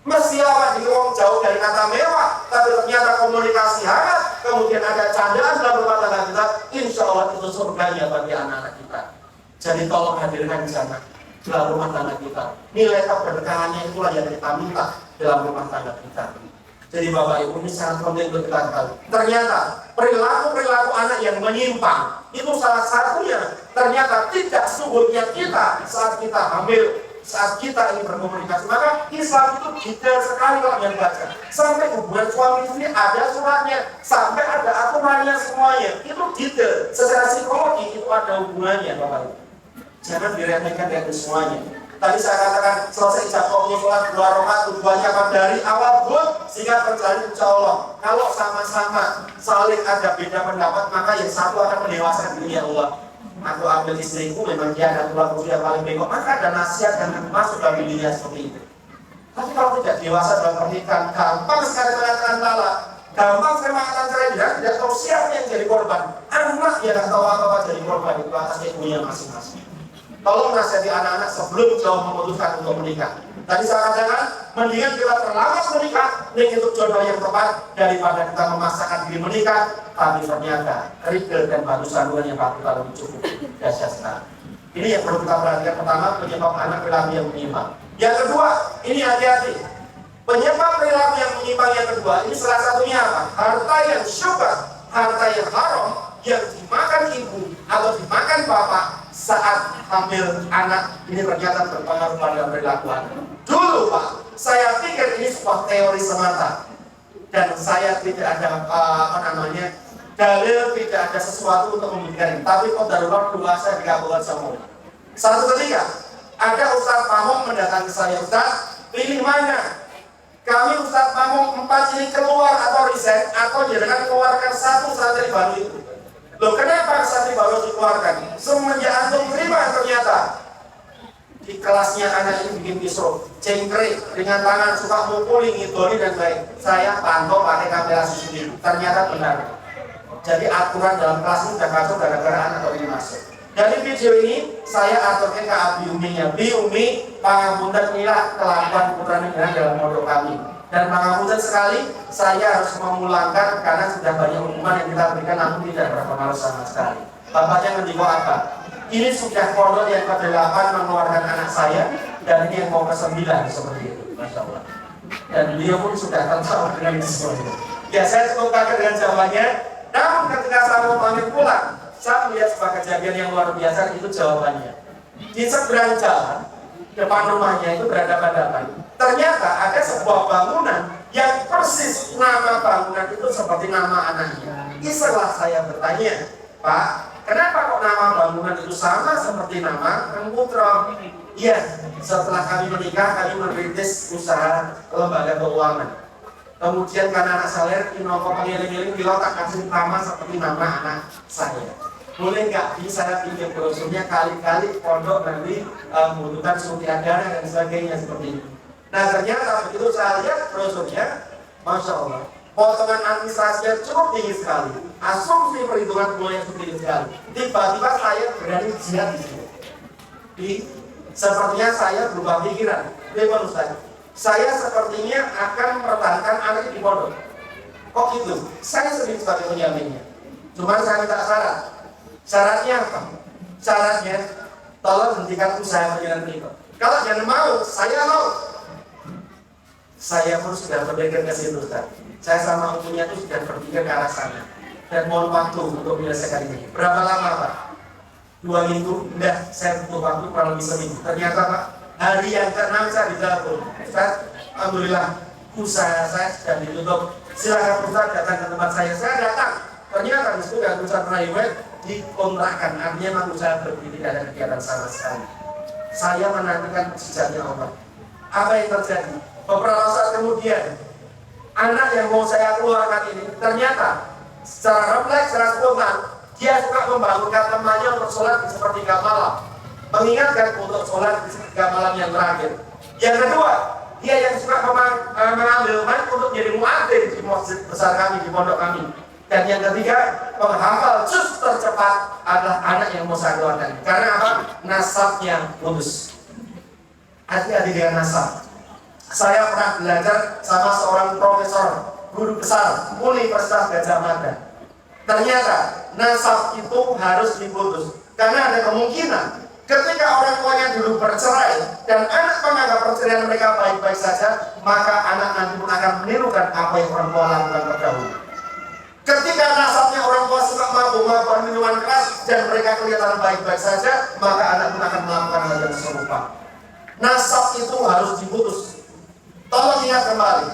Mesti awak di ruang jauh dari kata mewah, tapi ternyata komunikasi hangat, kemudian ada candaan dalam rumah tangga kita, insya Allah itu surganya bagi anak-anak kita. Jadi tolong hadirkan di sana dalam rumah tangga kita. Nilai keberkahannya itulah yang kita minta dalam rumah tangga kita. Jadi Bapak Ibu ini sangat penting untuk kita tahu. Ternyata perilaku anak yang menyimpang itu salah satunya ternyata tidak subutnya kita saat kita hamil, saat kita ingin berkomunikasi. Maka Islam itu detail sekali kalau yang baca. Sampai hubungan suami istri ada suratnya, sampai ada aturan aturannya semuanya, itu detail. Secara psikologi itu ada hubungannya, Bapak Ibu. Jangan diremehkan dari semuanya. Tadi saya katakan selesai jadwal sholat 2 rakaat tujuannya apa? Dari awal pun sehingga terjadi insya Allah. Kalau sama-sama saling ada beda pendapat, maka yang satu akan mendewasakan diri Allah. Aku ambil istriku, memang dia ada tulang rusuk yang paling bengkok, maka ada nasihat yang masuk dalam dirinya seperti itu. Tapi kalau tidak dewasa dalam pernikahan, gampang sekali mengatakan talak, gampang sekali mengatakan cerai, tidak tahu siapa yang jadi korban. Anak yang tidak tahu apa-apa jadi korban itu atas ibunya masing-masing. Tolong nasihati anak-anak sebelum jauh memutuskan untuk menikah. Tadi saya katakan, mendingan kita terlambat menikah, untuk jodoh yang tepat daripada kita memaksakan diri menikah, tapi ternyata kerikil dan batu sandungan yang bakal lebih cukup. Dahsyat sekali. Ini yang perlu kita perhatikan. Pertama, penyebab anak perilaku yang menyimpang. Yang kedua, ini hati-hati. Penyebab perilaku yang menyimpang yang kedua, ini salah satunya apa? Harta yang syubhat, harta yang haram, yang dimakan ibu atau dimakan bapak saat hamil anak, ini ternyata berpengaruh pada perilaku anak. Dulu Pak, saya pikir ini sebuah teori semata dan saya tidak ada dalil, tidak ada sesuatu untuk membuktikan ini. Tapi qadarullah dua saya dikabulkan semua. Satu ketika ada Ustaz Pamong mendatangi saya, Ustaz, pilih mana? Kami Ustaz Pamong 4 ini keluar atau resign atau jangan keluarkan satu santri baru itu. Loh, kenapa santri baru dikeluarkan? Semenjak antum terima ternyata di kelasnya anak ini bikin kisruh, cengkrik, dengan tangan suka mukuli, ngidoli dan lain. Saya pantau pakai kamera CCTV. Ternyata benar. Jadi aturan dalam kelas ini sudah kacau gara-gara anak baru ini masuk. Dari video ini saya aturkan ke Abi Uminya. Bi Umi, pangapunten inilah kelakuan putra negara dalam pondok kami. Dan pangapunten sekali, saya harus memulangkan karena sudah banyak hukuman yang kita berikan namun tidak berpengaruh sama sekali. Bapaknya ngendiko apa? Ini sudah pondok yang ke-8 mengeluarkan anak saya dan ini yang mau ke-9 seperti itu. Masya Allah. Dan beliau pun sudah tertawa dengan itu semuanya. Ya, saya cukup kaget dengan jawabannya. Namun ketika saya mau pamit pulang, saya melihat sebuah kejadian yang luar biasa, itu jawabannya. Di seberang jalan, depan rumahnya itu berhadapan-hadapan. Ternyata ada sebuah bangunan yang persis nama bangunan itu seperti nama anaknya. Setelah saya bertanya, Pak, kenapa kok nama bangunan itu sama seperti nama Kang Putra? Iya, setelah kami menikah, kami merintis usaha lembaga keuangan. Kemudian karena anak saya inoko pengiling-iling, bila tak kasih nama seperti nama anak saya. Boleh nggak saya pinjam brosurnya, kali-kali pondok nanti membutuhkan sutiadana dan sebagainya seperti itu. Nah ternyata begitu saya lihat brosurnya, Masya Allah, potongan administrasinya cukup tinggi sekali, asumsi perhitungan bunganya cukup tinggi sekali. Tiba-tiba saya berani jihad di sini. Sepertinya saya berubah pikiran. Bagaimana Ustaz? Saya sepertinya akan mempertahankan anak di pondok. Kok gitu? Saya sendiri sebagai penjaminnya. Cuma saya minta syarat. Syaratnya apa? Syaratnya tolong hentikan usaha penjualan berikut. Kalau jangan mau, saya mau. Saya pun sudah berpikir ke situ, Ustaz. Saya sama umumnya itu sudah berpikir ke arah sana. Dan mohon waktu untuk menyelesaikan ini. Berapa lama Pak? 2 minggu? Enggak, saya butuh waktu kurang lebih seminggu. Ternyata Pak, hari yang ke-6 saya ditelepon. Ustaz, alhamdulillah usaha saya sudah ditutup. Silakan Ustaz datang ke tempat saya. Saya datang. Ternyata di situ ada Ustaz private dikontrakkan. Artinya memang usaha berhenti, tidak ada kegiatan sama sekali. Saya menantikan mujizatnya Allah. Apa yang terjadi? Beberapa saat kemudian, anak yang mau saya keluarkan ini ternyata secara refleks, secara spontan, dia suka membangunkan temannya untuk sholat di sepertiga malam, mengingatkan untuk sholat di sepertiga malam yang terakhir. Yang kedua, dia yang suka mengambil mic untuk jadi muadzin di masjid besar kami, di pondok kami. Dan yang ketiga, penghafal juz tercepat adalah anak yang mau saya keluarkan. Karena apa? Nasabnya putus. Hati-hati dengan nasab. Saya pernah belajar sama seorang profesor, guru besar Universitas Gadjah Mada. Ternyata nasab itu harus diputus. Karena ada kemungkinan ketika orang tuanya dulu bercerai dan anak menganggap perceraian mereka baik-baik saja, maka anak nanti pun akan menirukan apa yang orang tua lakukan terdahulu. Ketika nasabnya orang tua suka mabuk-mabukan minuman keras dan mereka kelihatan baik-baik saja, maka anak pun akan melakukan hal yang serupa. Nasab itu harus diputus. Tolong ingat kembali,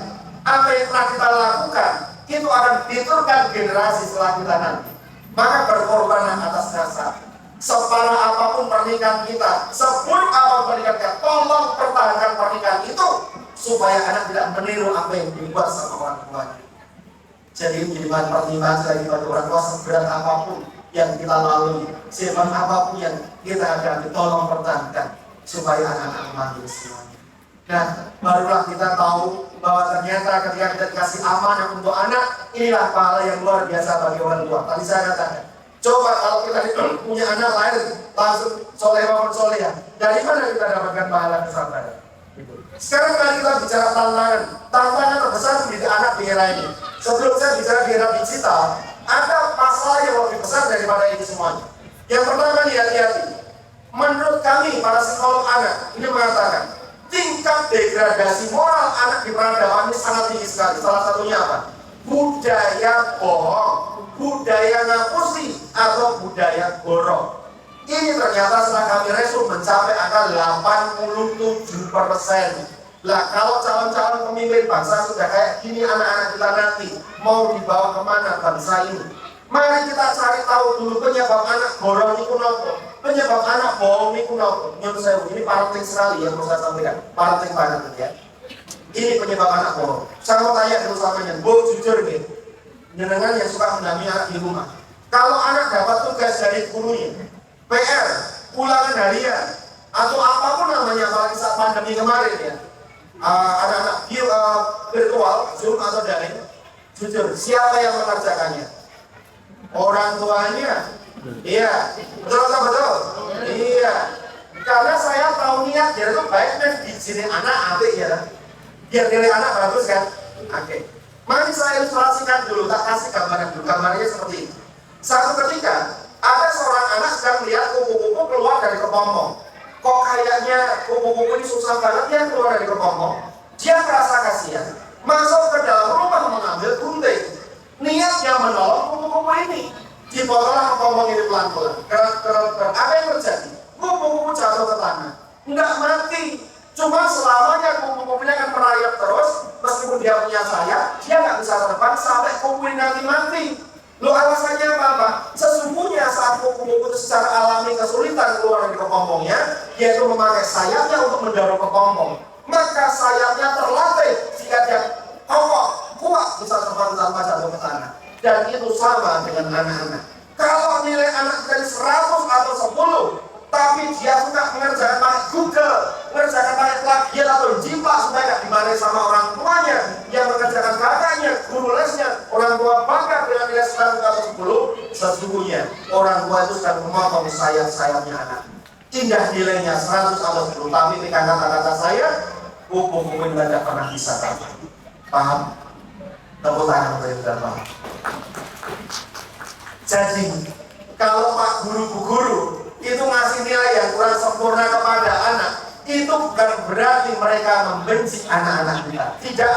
apa yang telah kita lakukan itu akan diturunkan generasi setelah kita nanti. Maka berkorbanlah atas dasar. Separah apapun pernikahan kita, seburuk apapun pernikahan kita, tolong pertahankan pernikahan itu supaya anak tidak meniru apa yang dibuat sama orang tuanya. Jadi menjadi bahan pertimbangan lagi bagi orang tua, seberat apapun yang kita lalui, sehebat apapun yang kita hadapi, tolong pertahankan supaya anak-anak memanggil semuanya. Nah, barulah kita tahu bahwa ternyata ketika kita dikasih amanah untuk anak, inilah pahala yang luar biasa bagi orang tua. Tadi saya katakan, coba kalau kita punya anak lahir langsung soleh maupun soleha, dari mana kita dapatkan pahala kesabaran? Sekarang mari kita bicara tantangan. Tantangan terbesar mendidik anak di era ini. Sebelum saya bicara di era digital, ada masalah yang lebih besar daripada ini semuanya. Yang pertama nih, hati-hati. Menurut kami para psikolog anak ini mengatakan tingkat degradasi moral anak di peradaban ini sangat tinggi sekali. Salah satunya apa? Budaya bohong, budaya ngapusi, atau budaya borong. Ini ternyata setelah kami resum mencapai angka 87%. Lah kalau calon-calon pemimpin bangsa sudah kayak gini, anak-anak kita nanti mau dibawa kemana bangsa ini? Mari kita cari tahu dulu penyebab anak borong itu nopo, penyebab anak bohong itu nopo. Menurut saya ini penting sekali yang harus saya sampaikan, penting banget ya. Ini penyebab anak bohong. Saya mau tanya dulu sama Bu, jujur nih, jenengan yang suka mendampingi anak di rumah. Kalau anak dapat tugas dari gurunya, PR, ulangan harian, atau apapun namanya, apalagi saat pandemi kemarin ya, anak-anak virtual, Zoom atau daring, jujur, siapa yang mengerjakannya? Orang tuanya. Iya, betul atau betul? Iya, karena saya tahu niat dia itu baik dan di sini anak apik ya, biar nilai anak bagus kan? Oke, mari saya ilustrasikan dulu, tak kasih gambaran dulu. Gambarnya seperti ini. Satu ketika ada seorang anak sedang melihat kupu-kupu keluar dari kepompong. Kok kayaknya kupu-kupu ini susah banget ya keluar dari kepompong. Dia merasa kasihan, masuk ke dalam rumah mengambil gunting. Niatnya menolong kupu-kupu ini. Dipotonglah kepompong ini pelan-pelan. Apa yang terjadi? Kupu-kupu jatuh ke tanah. Enggak mati. Cuma selamanya kupu-kupunya akan merayap terus. Meskipun dia punya sayap, dia nggak bisa terbang sampai kupu ini nanti mati. Lo alasannya apa? Sesungguhnya saat kupu-kupu itu secara alami kesulitan keluar dari kepompongnya, yaitu memakai sayapnya untuk mendorong kepompong. Maka sayapnya terlatih sehingga dia kokoh, kuat bisa terbang tanpa jatuh ke tanah. Dan itu sama dengan anak-anak. Kalau nilai anak dari 100 atau 10, tapi dia suka mengerjakan pakai Google, mengerjakan pakai plagiat atau jiplak supaya tidak dimarahi sama orang tuanya, yang mengerjakan kakaknya, guru lesnya, orang tua bangga dengan nilai 100 atau 10, sesungguhnya orang tua itu sedang memotong sayap-sayapnya anak. Indah nilainya 100 atau 10, tapi dengan kata-kata saya, kupu-kupu tidak pernah bisa terbang. Paham? Tepuk tangan untuk itu dan paham. Jadi, kalau Pak Guru Bu Guru itu ngasih nilai yang kurang sempurna kepada anak, itu bukan berarti mereka membenci anak-anak kita. Tidak.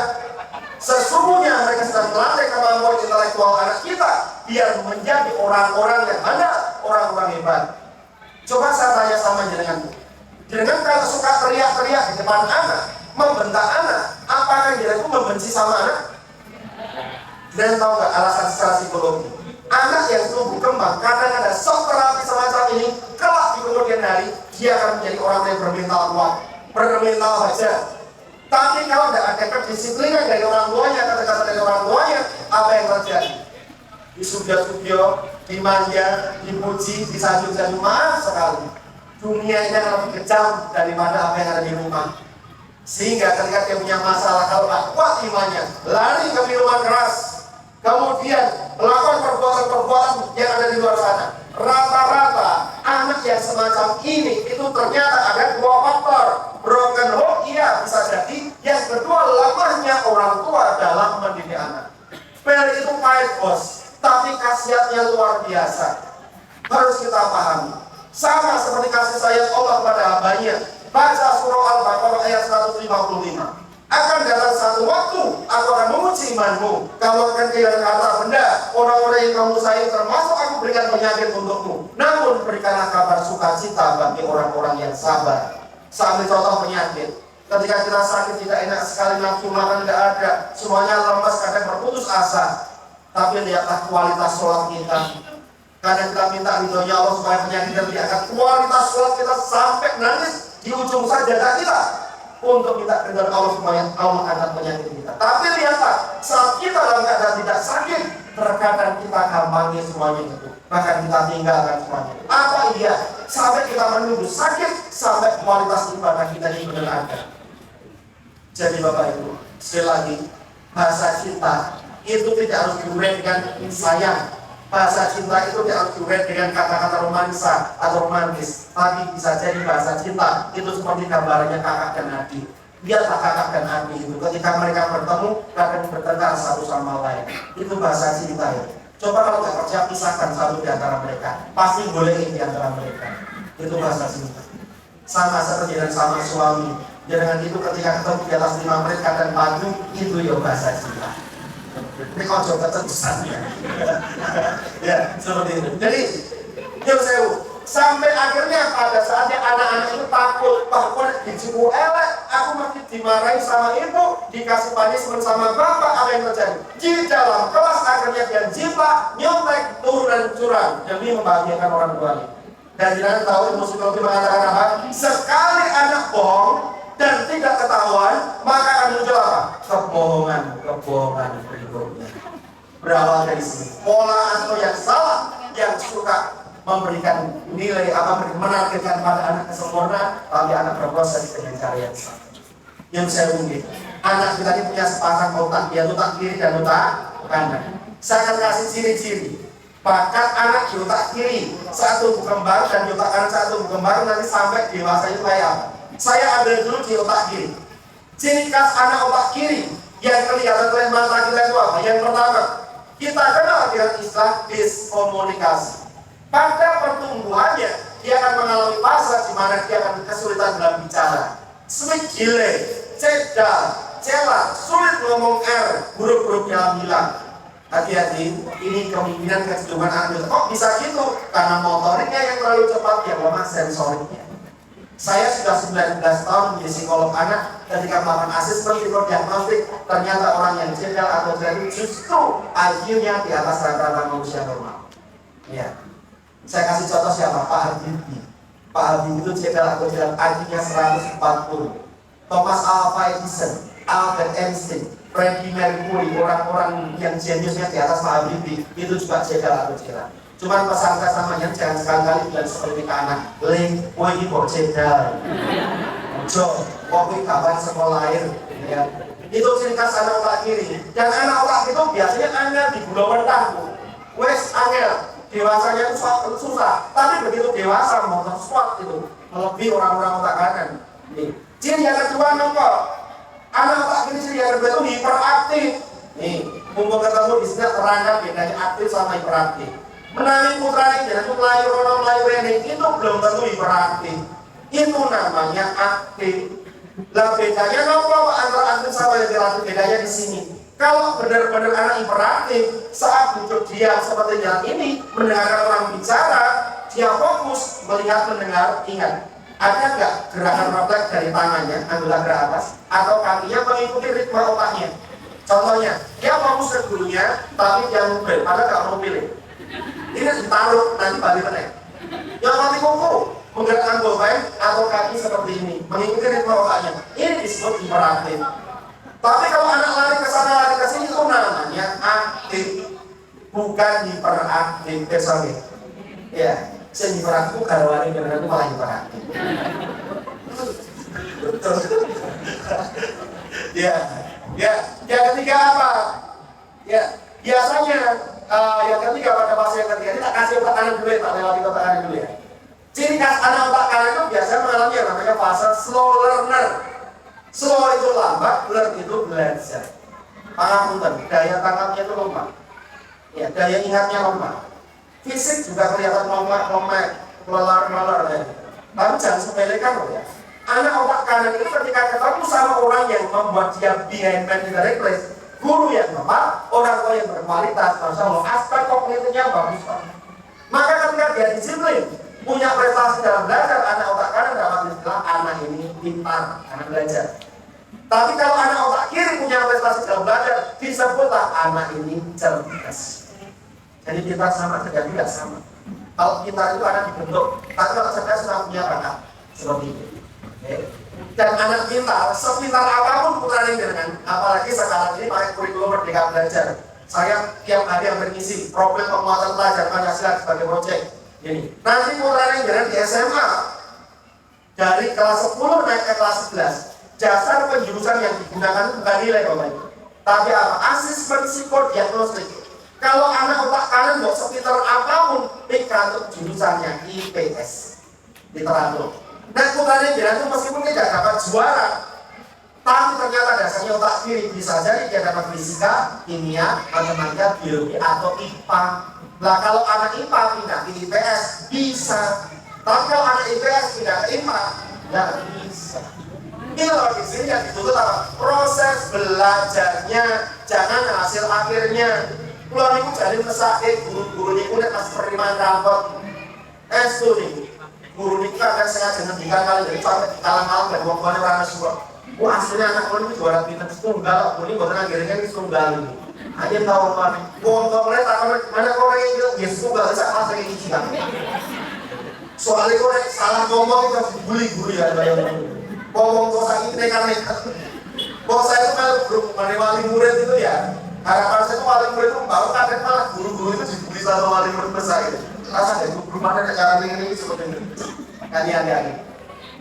Sesungguhnya mereka sedang melatih kemampuan intelektual anak kita biar menjadi orang-orang yang handal, orang-orang hebat. Coba saya tanya sama jenengan. Jenengan kalau suka teriak-teriak di depan anak, membentak anak, apakah jenengan itu membenci sama anak? Jenengan tahu nggak alasan secara psikologi? Anak yang tumbuh kembang kadang ada shock terapi semacam ini, kelak di kemudian hari dia akan menjadi orang yang bermental kuat, bermental baja. Tapi kalau tidak ada kedisiplinan dari orang tuanya, kata-kata dari orang tuanya, apa yang terjadi? Disudah-sudah, dimanja, dipuji, disanjung-sanjung, maaf sekali. Dunia ini akan lebih kejam daripada apa yang ada di rumah. Sehingga ketika dia punya masalah, kalau tak kuat imannya, lari ke minuman keras. Kemudian melakukan perbuatan-perbuatan yang ada di luar sana. Rata-rata anak yang semacam ini itu ternyata ada dua faktor. Broken home, iya bisa jadi. Yang kedua, lemahnya orang tua dalam mendidik anak. Bel itu pahit bos, tapi khasiatnya luar biasa. Harus kita pahami. Sama seperti kasih sayang Allah pada hambanya. Baca surah Al-Baqarah ayat 155. Akan datang satu waktu aku akan menguji imanmu. Kamu akan kehilangan harta benda, orang-orang yang kamu sayang, termasuk aku berikan penyakit untukmu. Namun berikanlah kabar sukacita bagi orang-orang yang sabar. Sambil contoh penyakit, ketika kita sakit tidak enak sekali, nafsu makan tidak ada, semuanya lemas, kadang berputus asa. Tapi lihatlah kualitas sholat kita. Kadang kita minta ridhonya Allah supaya penyakit kita diangkat. Kualitas sholat kita sampai nangis di ujung sajadah kita untuk minta ridho Allah supaya Allah angkat penyakit kita. Tapi lihatlah, saat kita dalam keadaan tidak sakit, terkadang kita gampangi semuanya itu. Bahkan kita tinggalkan semuanya. Apa iya? Sampai kita menunggu sakit, sampai kualitas ibadah kita ini benar ada. Jadi Bapak Ibu, sekali lagi, bahasa cinta itu tidak harus diuraikan dengan sayang. Bahasa cinta itu tidak harus diuraikan dengan kata-kata romansa atau romantis. Tapi bisa jadi bahasa cinta itu seperti gambarannya kakak dan adik. Lihatlah kakak dan adik itu ketika mereka bertemu akan bertengkar satu sama lain. Itu bahasa cinta ya. Coba kalau nggak percaya pisahkan satu di antara mereka, pasti bolehin di antara mereka. Itu bahasa cinta. Sama seperti dengan sama suami. Dengan itu ketika ketemu di atas 5 menit kadang pagi, itu ya bahasa cinta. Ini kau coba terusannya. Ya, seperti itu. Jadi, yang saya sampai akhirnya pada saatnya anak-anak itu takut bahwa dijipu elek, aku masih dimarahi sama ibu, dikasih punishment sama bapak, apa yang terjadi? Di dalam kelas akhirnya dia jiplak, nyontek, turunan curang demi membahagiakan orang tuanya. Dan jangan tahu ilmu psikologi mengatakan apa? Sekali anak bohong dan tidak ketahuan, maka akan muncul apa? Kebohongan berikutnya. Berawal dari sini. Pola atau yang salah, yang suka memberikan nilai menargetkan pada anak kesempurnaan, tapi anak berproses dengan cara yang salah. Yang saya mungkin, anak kita ini punya sepasang otak, yaitu otak kiri dan otak kanan. Saya akan kasih ciri-ciri. Bakat anak di otak kiri saat tumbuh kembang dan di otak kanan saat tumbuh kembang nanti sampai dewasa itu kayak apa? Saya ambil dulu di otak kiri. Ciri khas anak otak kiri yang kelihatan oleh mata kita itu apa? Yang pertama, kita kenal dengan istilah diskomunikasi. Pada pertumbuhannya, dia akan mengalami fase di mana dia akan kesulitan dalam bicara. Switch gile, cedal, celak, sulit ngomong R, huruf-hurufnya hilang. Hati-hati, ini kemungkinan kecenderungan anak. Kok bisa gitu? Karena motoriknya yang terlalu cepat, yang lemah sensoriknya. Saya sudah 19 tahun menjadi psikolog anak. Ketika melakukan asesmen diagnostik, ternyata orang yang jengkel atau jadi justru IQ-nya di atas rata-rata manusia normal. Ya, saya kasih contoh siapa? Pak Habibie. Pak Habibie itu jengkel atau jadi IQ-nya 140. Thomas Alva Edison, Albert Einstein, Freddie Mercury, orang-orang yang jeniusnya di atas Pak Habibie itu juga jengkel atau jadi. Cuman pesan saya sama yang jangan sekali-kali bilang seperti ke anak, link, woi ini kok cedal, ojo, kopi kapan sekolah air, ya. Itu ciri khas anak otak kiri. Dan anak otak itu biasanya angel di bulan mentah, wes angel, dewasanya itu susah, tapi begitu dewasa motor squat itu melebihi orang-orang otak kanan. Nih, ciri yang kedua nopo, anak otak kiri ciri yang kedua itu hiperaktif. Nih, mumpung ketemu di sini terangkan bedanya aktif sama hiperaktif. Menangi putra ini dan melayu rono melayu rene itu belum tentu hiperaktif. Itu namanya aktif. Lah bedanya nopo antara aktif sama hiperaktif, bedanya di sini. Kalau benar-benar anak hiperaktif saat duduk diam seperti yang ini mendengarkan orang bicara, dia fokus melihat, mendengar, ingat. Ada nggak gerakan refleks dari tangannya, anggota gerak atas, atau kakinya mengikuti ritme otaknya? Contohnya, dia fokus ke gurunya, tapi dia mobil, padahal nggak mau pilih. Ini ditaruh nanti balik menek. Yang mati kuku menggerakkan bolpen atau kaki seperti ini, mengikuti ritme otaknya. Ini disebut hiperaktif. Tapi kalau anak lari ke sana lari ke sini itu namanya aktif, bukan hiperaktif. Sorry. Ya, saya hiperaktif kalau lari ke sana itu malah hiperaktif. Betul. Ya. Yang ketiga apa? Ya, biasanya yang ketiga pada fase yang ketiga ini tak kasih otak kanan dulu ya, tak lewati otak kanan dulu ya. Ciri khas anak otak kanan itu biasanya mengalami yang namanya fase slow learner. Slow itu lambat, learn itu belajar. Pangapunten, daya tangkapnya itu lemah. Ya, daya ingatnya lemah. Fisik juga kelihatan lemah, melar ya. Tapi jangan sepelekan loh ya. Anak otak kanan itu ketika ketemu sama orang yang membuat dia behind man in the replace, guru yang tepat, orang tua yang berkualitas, Masya Allah, aspek kognitifnya bagus banget. Maka ketika dia disiplin, punya prestasi dalam belajar, anak otak kanan dapat istilah anak ini pintar karena belajar. Tapi kalau anak otak kiri punya prestasi dalam belajar, disebutlah anak ini cerdas. Jadi kita sama saja tidak sama. Kalau pintar itu anak dibentuk, tapi kalau cerdas sudah punya bakat seperti itu. Dan anak pintar, sepintar apapun putranya dengan, apalagi sekarang ini pakai kurikulum Merdeka Belajar. Saya tiap hari yang mengisi problem penguatan pelajar Pancasila sebagai proyek. Ini nanti putranya dengan di SMA dari kelas 10 naik ke kelas 11, dasar penjurusan yang digunakan bukan nilai Bapak Ibu, tapi apa? Asesmen psikodiagnostik. Kalau anak otak kanan mau sepintar apapun, untuk jurusannya IPS, literatur. Nah, putranya itu meskipun tidak dapat juara, tapi ternyata dasarnya otak kiri, bisa jadi dia dapat fisika, kimia, matematika, biologi, atau IPA. Nah, kalau anak IPA pindah ke IPS, bisa. Tapi kalau anak IPS pindah ke IPA, nggak bisa. Ini loh di sini yang dituntut apa? Proses belajarnya, jangan hasil akhirnya. Pulau niku jadi mesake guru-guru niku nek pas penerimaan rapot S2 niku. Guru niku akan sengaja ngendikan kali dari sampai di kalang-kalang dan wong-wong ora nesu. Wah, aslinya anak kulo niku juara pinter tunggal, kulo mboten akhirnya iki tunggal. Aja tahu apa. Wong-wong mereka takon mana kok yang bilang ya tunggal sak pas iki iki kan. Soalnya kok salah ngomong itu dibully guru ya bayang. Ngomong kok sak iki nekat-nekat. Kok saya itu kalau grup wali murid itu ya harapan saya itu wali murid itu baru kadang malah guru-guru itu dibully sama wali murid besar itu. Rasa deh, guru mana ada cara ini seperti ini. Hati-hati.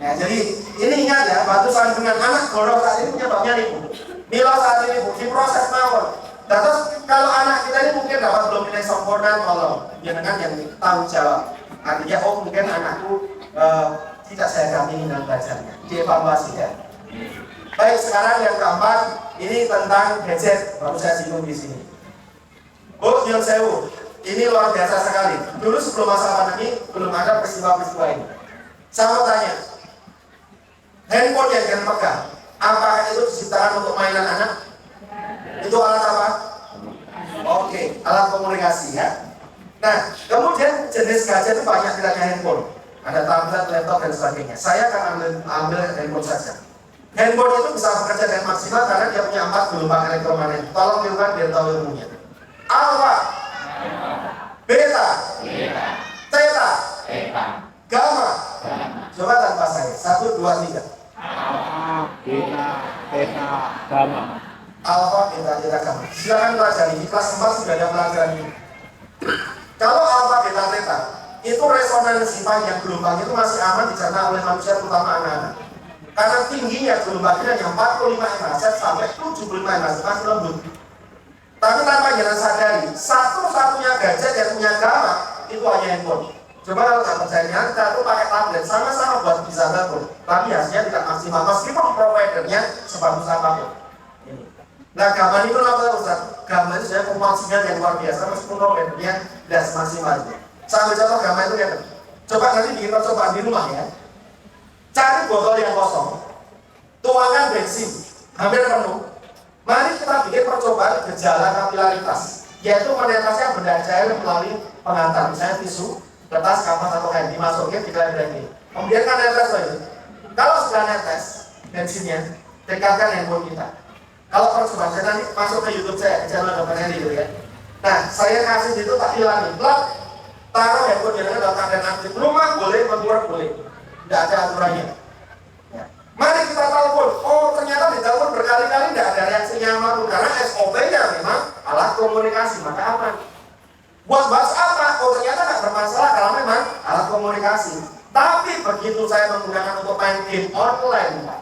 Nah, jadi ini ingat ya, batu sandungan anak gorok saat ini penyebabnya nih Bu. Milo saat ini Bu, diproses mawon. Nah, terus kalau anak kita ini mungkin dapat belum nilai sempurna, tolong jangan yang tanggung jawab. Artinya, oh mungkin anakku tidak saya dampingi dalam belajarnya. Dievaluasi ya. Baik, sekarang yang keempat, ini tentang gadget, baru saya singgung di sini. Bu, nyun sewu, ini luar biasa sekali. Dulu sebelum masa pandemi, belum ada peristiwa-peristiwa ini. Saya mau tanya, handphone yang kalian pegang, apakah itu diciptakan untuk mainan anak? Itu alat apa? Oke, alat komunikasi ya. Nah, kemudian jenis gadget itu banyak, tidak hanya handphone. Ada tablet, laptop, dan sebagainya. Saya akan ambil handphone saja. Handphone itu bisa bekerja dengan maksimal karena dia punya 4 gelombang elektromagnetik. Tolong tirukan biar tahu ilmunya. Alpha, beta, theta, gamma. Coba tanpa saya. 1, 2, 3. Alpha, beta, theta, gamma. Alpha, beta, theta, gamma. Silakan pelajari. Di kelas 4 sudah ada pelajaran ini. Kalau alpha, beta, theta itu resonansi panjang gelombang itu masih aman dicerna oleh manusia, terutama anak-anak. Karena tingginya gelombangnya hanya 45 MHz sampai 75 MHz, masih lembut. Tapi tanpa jangan sadari, satu-satunya gadget yang punya gamma itu hanya handphone. Coba kalau nggak percaya, kita tuh pakai tablet, sama-sama buat bisa telepon, tapi hasilnya tidak maksimal meskipun providernya sebagus apapun. Nah, gamma itu apa Ustaz? Gamma itu sebenarnya komunikasinya yang luar biasa meskipun providernya tidak semaksimal. Saya ambil contoh gamma itu ya. Coba nanti bikin percobaan di rumah ya. Cari botol yang kosong, tuangkan bensin, hampir penuh. Mari kita bikin percobaan gejala kapilaritas, yaitu menetesnya benda cair melalui pengantar, misalnya tisu, kertas, kapas, atau kain, dimasukin di kelengkeng ini. Kemudian kan netes lagi. Kalau sudah netes bensinnya, dekatkan handphone kita. Kalau percobaan saya nanti masuk ke YouTube saya, channel Dr. Hendy gitu ya. Nah, saya kasih itu tak hilangi, plak, taruh handphone yang dalam keadaan aktif. Rumah boleh, keluar boleh. Tidak ada aturannya. Ya. Mari kita telepon. Oh, ternyata di telepon berkali-kali tidak ada reaksinya apapun karena SOP-nya memang alat komunikasi, maka aman. Buat WhatsApp, oh ternyata tidak bermasalah kalau memang alat komunikasi. Tapi begitu saya menggunakan untuk main game online, Pak,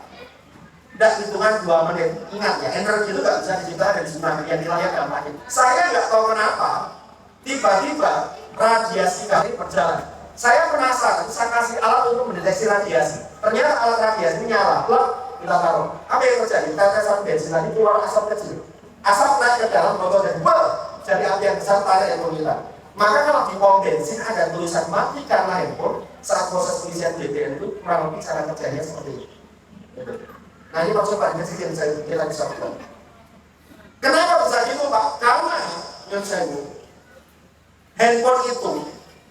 tidak hitungan 2 menit. Ingat ya, energi itu nggak bisa diciptakan dari sebuah yang di layar gampangnya. Saya nggak tahu kenapa tiba-tiba radiasi kami berjalan. Saya penasaran, saya kasih alat untuk mendeteksi radiasi. Ternyata alat radiasi ini nyala, plak, kita taruh. Apa yang terjadi? Tetesan bensin tadi keluar asap kecil. Asap naik ke dalam botol dan jadi api yang besar tarik handphone kita. Maka kalau di pom bensin ada tulisan mati karena handphone, saat proses pengisian BBM itu kurang lebih cara kerjanya seperti ini. Nah, ini percobaan kecil yang kita bisa lakukan. Kenapa bisa gitu Pak? Karena menurut saya handphone itu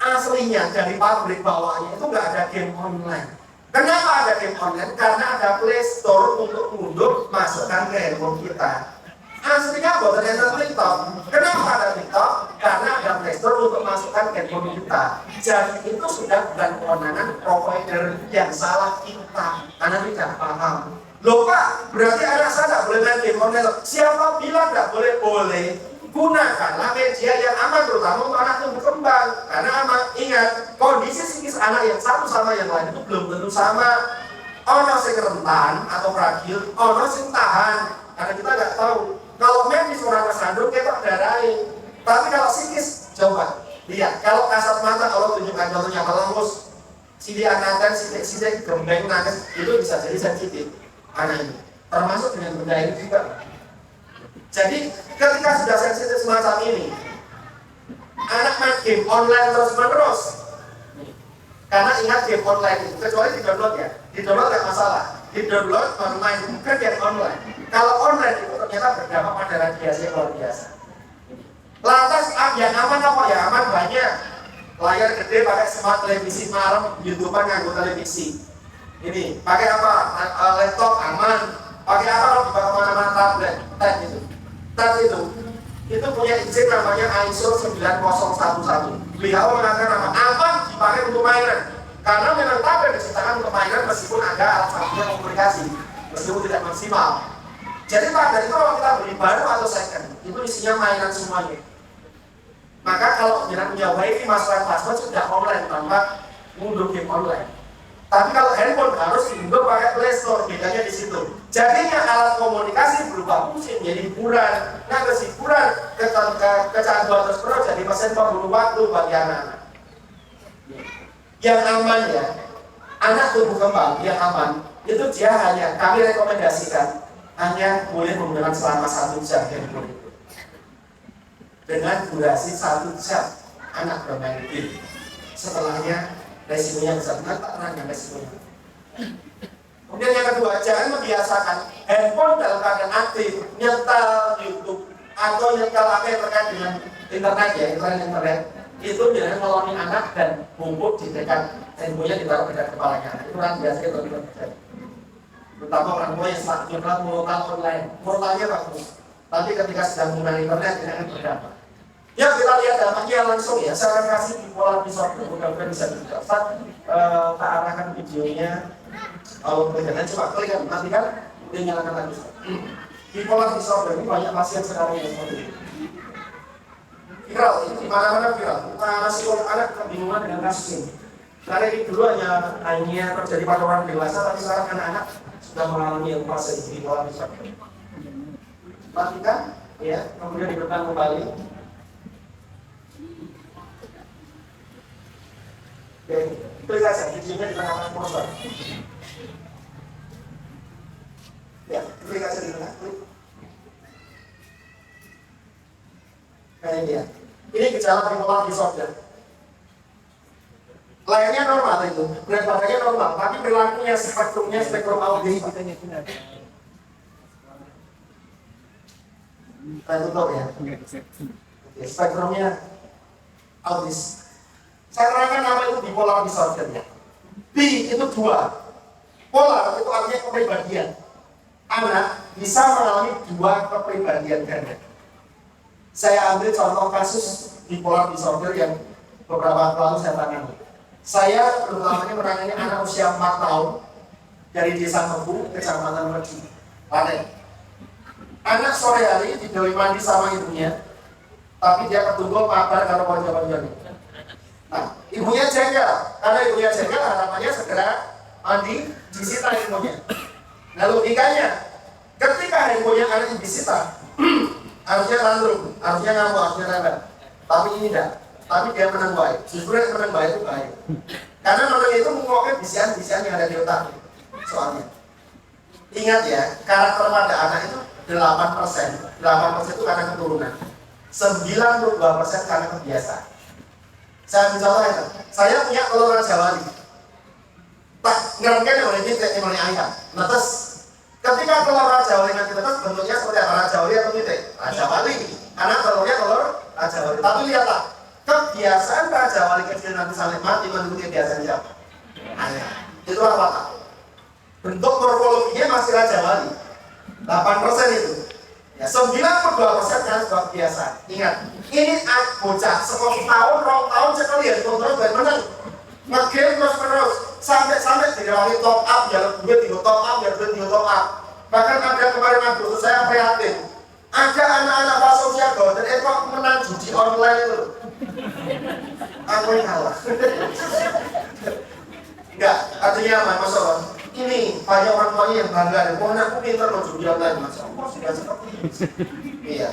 aslinya dari pabrik bawaannya itu nggak ada game online. Kenapa ada game online? Karena ada Play Store untuk ngunduh masukkan ke handphone kita. Aslinya buat ternyata TikTok. Kenapa ada TikTok? Karena ada Play Store untuk masukkan ke handphone kita. Jadi itu sudah bukan kewenangan provider yang salah kita. Karena tidak paham. Loh Pak, berarti anak saya tidak boleh main game online. Siapa bilang tidak boleh? Boleh. Gunakanlah media yang aman, terutama untuk anak tumbuh kembang. Karena aman, ingat, kondisi psikis anak yang satu sama yang lain itu belum tentu sama. Ono sing rentan atau fragil, ono sing tahan. Karena kita nggak tahu. Kalau medis orang kesandung, kita darahin. Tapi kalau psikis, coba lihat. Kalau kasat mata, kalau tunjukkan contohnya melembus, sidik angkatan, sidik gembeng nangis, itu bisa jadi sensitif anak ini. Termasuk dengan benda ini juga. Jadi ketika sudah sensitif semacam ini, anak main game online terus menerus. Karena ingat game online itu, kecuali di download ya, di download nggak masalah. Di download online bukan game online. Kalau online itu ternyata berdampak pada radiasi yang luar biasa. Lantas yang aman apa? Ya aman banyak. Layar gede pakai smart televisi malam, YouTuber nganggo televisi. Ini pakai apa? Laptop aman. Pakai apa? Kalau dibawa kemana-mana tablet, tab itu. Tab itu punya izin namanya ISO 9011. WHO mengatakan aman dipakai untuk mainan. Karena memang tablet diciptakan untuk mainan meskipun ada alat sambungan komunikasi, meskipun tidak maksimal. Jadi tablet itu kalau kita beli baru atau second, itu isinya mainan semuanya. Maka kalau kita punya wifi masukkan password sudah online tanpa ngunduh game online. Tapi kalau handphone harus diunduh pakai Play Store, bedanya di situ. Jadinya alat komunikasi berubah fungsi menjadi hiburan. Nah, hiburan kecanduan terus jadi mesin pemburu waktu bagi anak-anak. Yang aman ya, anak tumbuh kembang yang aman itu dia hanya kami rekomendasikan hanya boleh menggunakan selama 1 jam handphone itu. Dengan durasi 1 jam anak bermain game. Setelahnya resikonya besar, tak terangkan resikonya. Kemudian yang kedua, jangan membiasakan handphone dalam keadaan aktif, nyetel YouTube atau nyetel apa yang terkait dengan internet ya, internet itu dengan ngelonin anak dan bungkuk di dekat handphonenya ditaruh dekat kepalanya. Itu orang biasa itu tidak terjadi. Terutama orang tua yang sedang jurnal murotal online, murotalnya bagus. Tapi ketika sedang menggunakan internet tidak akan berdampak. Ya kita lihat dampaknya langsung ya. Saya akan kasih bipolar disorder, mudah-mudahan bisa didapat. Tak arahkan videonya. Kalau kelihatan coba klik kan, nanti kan dia nyalakan lagi. Bipolar disorder ini banyak pasien sekarang yang seperti ini. Viral, ini di mana-mana viral. Psikolog anak kebingungan dengan kasus ini. Karena ini dulu hanya terjadi pada orang dewasa, tapi sekarang anak-anak sudah mengalami fase bipolar disorder. Matikan, ya, kemudian ditekan kembali. Oke, klik saja, videonya di tengah-tengah sponsor. Ya, klik aja di tengah, klik. Nah ini ya, ini gejala bipolar disorder. Layarnya normal itu, berat badannya normal, tapi perilakunya spektrum autis. Kita tutup ya. Oke, spektrumnya autis. Saya terangkan nama itu bipolar disorder ya. B itu 2. Polar itu artinya kepribadian. Anak bisa mengalami 2 kepribadian ganda. Saya ambil contoh kasus bipolar disorder yang beberapa waktu lalu saya tangani. Saya terutamanya menangani anak usia 4 tahun dari desa Kebu, kecamatan Merji, Klaten. Anak sore hari didoi mandi sama ibunya, tapi dia ketunggul mabar karena wajah-wajahnya. Nah, ibunya jengkel, karena ibunya jengkel harapannya segera mandi, disita handphonenya. Nah, logikanya, ketika handphonenya anak disita, harusnya tantrum, harusnya ngamuk, harusnya rewel. Tapi ini tidak, tapi dia menang baik. Justru yang menang baik itu baik. Karena orang itu mengungkapkan bisian-bisian yang ada di otak. Soalnya, ingat ya, karakter pada anak itu 8%. 8% itu karena keturunan. 92% karena kebiasaan. Saya ambil contoh itu. Saya punya telur Raja Wali. Tak ngerengken oleh titik oleh ayam. Netes. Ketika telur Raja Wali nanti netes bentuknya seperti apa? Raja Wali atau titik? Raja Wali. Karena telurnya telur Raja Wali. Tapi lihatlah, kebiasaan Raja Wali kecil nanti sampai mati mengikuti kebiasaan siapa? Ayam. Itulah watak. Bentuk morfologinya masih Raja Wali. 8% itu. Ya, 92% kan sebab biasa. Ingat, ini bocah sekolah tahun, 2 tahun sekali ya, terus dan menang. Nge-game terus sampai dirawani top up, ya duit di top up, ya duit di top up. Bahkan ada kemarin Agustus saya prihatin. Ada anak-anak Pak Sosiago dan itu menang judi online itu. Aku yang kalah. Enggak, artinya apa? Masalah. Ini banyak orang tuanya yang bangga dan anakku pintar loh judi online, Mas. Kok sudah seperti ini? Iya.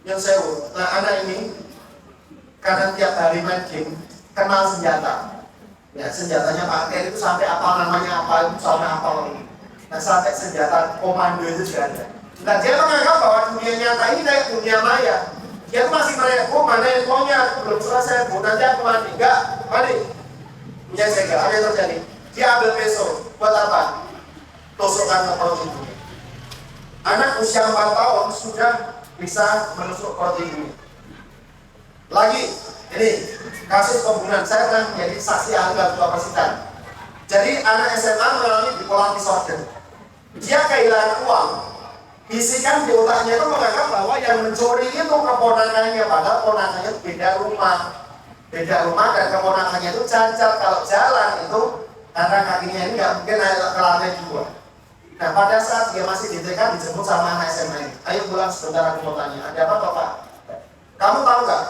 Yang saya nah anak ini karena tiap hari main game kenal senjata. Ya, senjatanya pakai itu sampai apa namanya apa itu sampai apa. Nah, sampai senjata komando itu juga ada. Nah, dia menganggap bahwa dunia nyata ini kayak dunia maya. Dia masih mereka, mana yang maunya, belum selesai, nanti aku mati. Enggak, mati. Punya segel, apa yang terjadi? Dia ambil peso, buat apa? Tusukkan ke perut ibu. Anak usia 4 tahun sudah bisa menusuk perut ibu. Lagi, ini kasus pembunuhan. Saya pernah menjadi saksi ahli dalam persidangan. Jadi anak SMA mengalami bipolar disorder. Dia kehilangan uang. Bisikan di otaknya itu menganggap bahwa yang mencuri itu keponakannya, padahal keponakannya itu beda rumah dan keponakannya itu cacat. Kalau jalan itu karena kakinya ini nggak mungkin naik ke lantai 2. Nah, pada saat dia masih di TK dijemput sama anak SMA ini. Ayo pulang sebentar, aku mau tanya. Ada apa, Pak? Kamu tahu nggak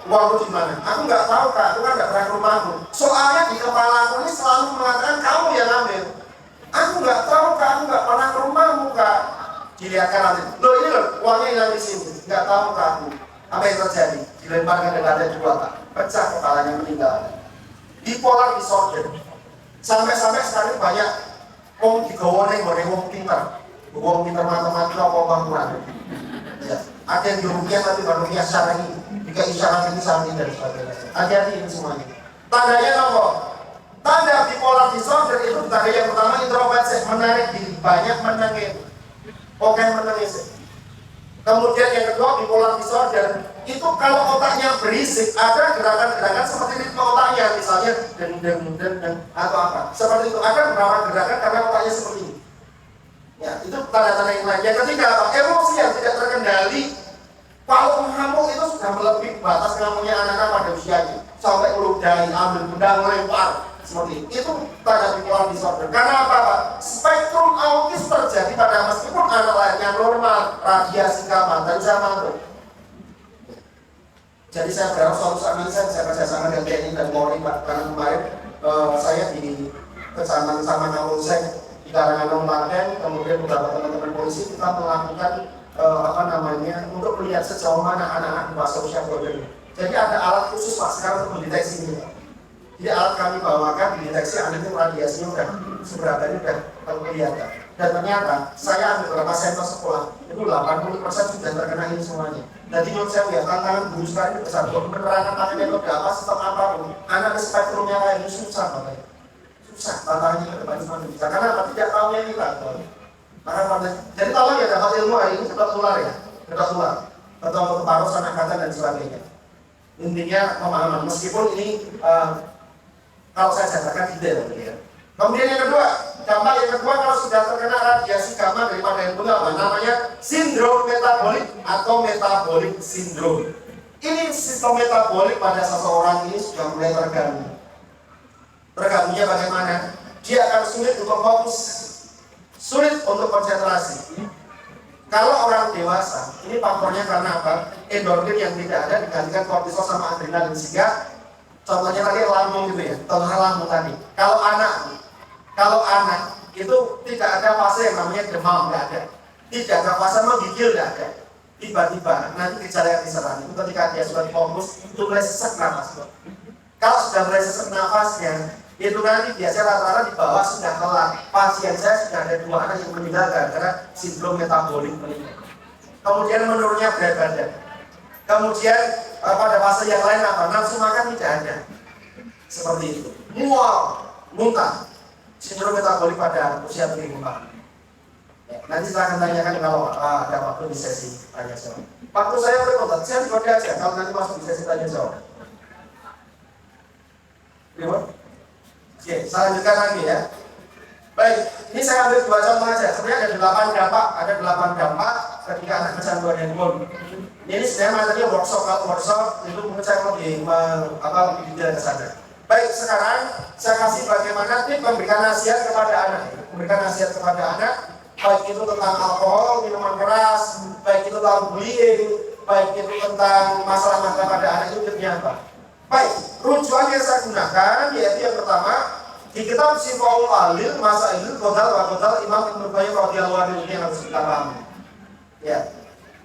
uangku di mana? Aku nggak tahu, Kak. Aku kan nggak pernah ke rumahku. Soalnya di kepala aku ini selalu mengatakan kamu yang ambil. Aku nggak tahu, Kak. Aku nggak pernah ke rumahmu, Kak. Dilihatkan nanti. Loh, ini loh, uangnya hilang di sini. Nggak tahu, Kak. Apa yang terjadi? Dilemparkan ke lantai 2, Kak. Pecah kepalanya, meninggal. Bipolar disorder. Sampai-sampai sekarang banyak wong digawane wong pintar. Wong pintar matematika apa bangunan. Ya, ada yang dirugikan tapi barunya syar'i. Jika isyarat ini samping dan sebagainya. Hati-hati ini semuanya. Tandanya apa? Tanda bipolar disorder itu tanda yang pertama introversi, menarik diri, banyak menangis. Oke, menangis. Kemudian yang kedua bipolar disorder itu kalau otaknya berisik ada gerakan-gerakan seperti ritme otaknya, misalnya deng atau apa seperti itu, ada beberapa gerakan karena otaknya seperti ini. Ya, itu tanda-tanda yang lain. Yang ketiga apa? Emosi yang tidak terkendali. Kalau ngamuk itu sudah melebihi batas ngamuknya anak-anak pada usianya, sampai meludahi, ambil benda, melempar seperti itu tanda bipolar disorder. Karena apa, Pak? Spektrum autis terjadi pada meskipun anak lainnya normal, radiasi gamma dan zaman itu. Jadi saya berharap suatu saat ini saya kerjasama dengan TNI dan Polri, Pak. Karena kemarin saya di Kecamatan sama Kapolsek di Karanganyar Klaten, kemudian beberapa teman-teman polisi kita melakukan untuk melihat sejauh mana anak-anak di fase usia boarding. Jadi ada alat khusus, Pak, sekarang untuk mendeteksi ini. Jadi alat kami bawakan dideteksi anak itu radiasinya udah seberapa ini udah kelihatan. Dan ternyata saya ambil beberapa sampel sekolah itu 80% sudah terkena ini semuanya. Jadi menurut saya ya tantangan guru sekarang ini besar. Penerangan tangannya itu apa, sistem apapun, anak spektrumnya kayak ini susah, Pak. Susah tantangannya ke depan semua bisa. Karena apa? Tidak tahunya ini, Pak. Jadi tolong ya dapat ilmu hari ini cepat tular ya, cepat tular. Atau paruh anak kata dan sebagainya. Intinya pemahaman. Meskipun ini kalau saya jabarkan tidak ya. Kemudian yang kedua, dampak yang kedua kalau sudah terkena radiasi gamma daripada yang apa? Namanya sindrom metabolik atau metabolic syndrome. Ini sistem metabolik pada seseorang ini sudah mulai terganggu. Terganggunya bagaimana? Dia akan sulit untuk fokus, sulit untuk konsentrasi. Kalau orang dewasa, ini faktornya karena apa? Endorfin yang tidak ada digantikan kortisol sama adrenalin, sehingga contohnya tadi lambung gitu ya, contohnya lambung tadi. Kalau anak itu tidak ada fase yang namanya demam, nggak ada. Tidak ada fase menggigil, nggak ada. Tiba-tiba nanti gejala yang diserang itu ketika dia sudah fokus itu mulai sesak nafas. Kalau sudah mulai sesak nafasnya, itu nanti biasanya rata-rata di bawah sudah kelar. Pasien saya sudah ada 2 anak yang meninggal karena sindrom metabolik meninggal. Kemudian menurunnya berat badan. Kemudian pada fase yang lain apa? Nafsu makan tidak ada. Seperti itu. Mual, muntah. Sindrom metabolik pada usia berkembang. Ya, nanti saya akan tanyakan kalau ada waktu di sesi tanya jawab. Waktu saya berkontak, saya dipakai aja kalau nanti masuk di sesi tanya jawab. Gimana? Oke, saya lanjutkan lagi ya. Baik, ini saya ambil 2 contoh aja. Sebenarnya ada 8 dampak, ketika anak kecanduan handphone. Ini sebenarnya materinya workshop itu mungkin saya lebih detail ke sana. Baik, sekarang saya kasih bagaimana tip memberikan nasihat kepada anak. Memberikan nasihat kepada anak, baik itu tentang alkohol, minuman keras, baik itu tentang bullying, baik itu tentang masalah-masalah pada anak itu tipnya apa. Baik, rujukan yang saya gunakan yaitu yang pertama di kitab Sifaul Alil Masail Qadal Imam Ibnu Qayyim radhiyallahu anhu ini yang harus kita pahami. Ya,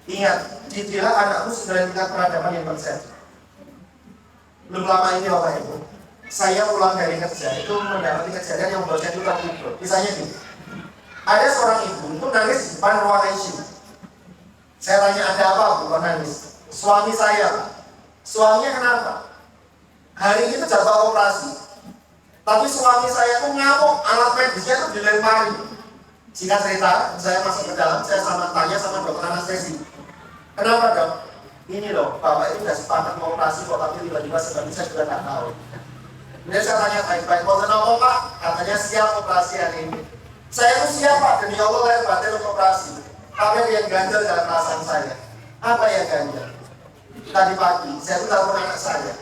ingat, didiklah anakmu sudah tingkat peradaban yang konsep. Belum lama ini Bapak Ibu, saya pulang dari kerja itu mendapati kejadian yang membuat saya itu terpukul. Misalnya gini, ada seorang ibu itu nangis di depan ruang ICU. Saya tanya ada apa bu kok nangis? Suami saya. Suaminya kenapa? Hari ini jadwal operasi. Tapi suami saya itu ngamuk, alat medisnya itu dilempari. Singkat cerita, saya masuk ke dalam, saya sama tanya sama dokter anestesi. Kenapa dok? Ini loh, bapak itu sudah sepakat mau operasi kok, tapi tiba-tiba sebabnya saya juga tak tahu. Kemudian saya tanya baik-baik, mau kenapa pak? Katanya siap operasi hari ini. Saya itu siap pak, demi Allah lahir batin untuk operasi. Tapi ada yang ganjel dalam perasaan saya. Apa yang ganjel? Tadi pagi, saya itu telepon anak saya.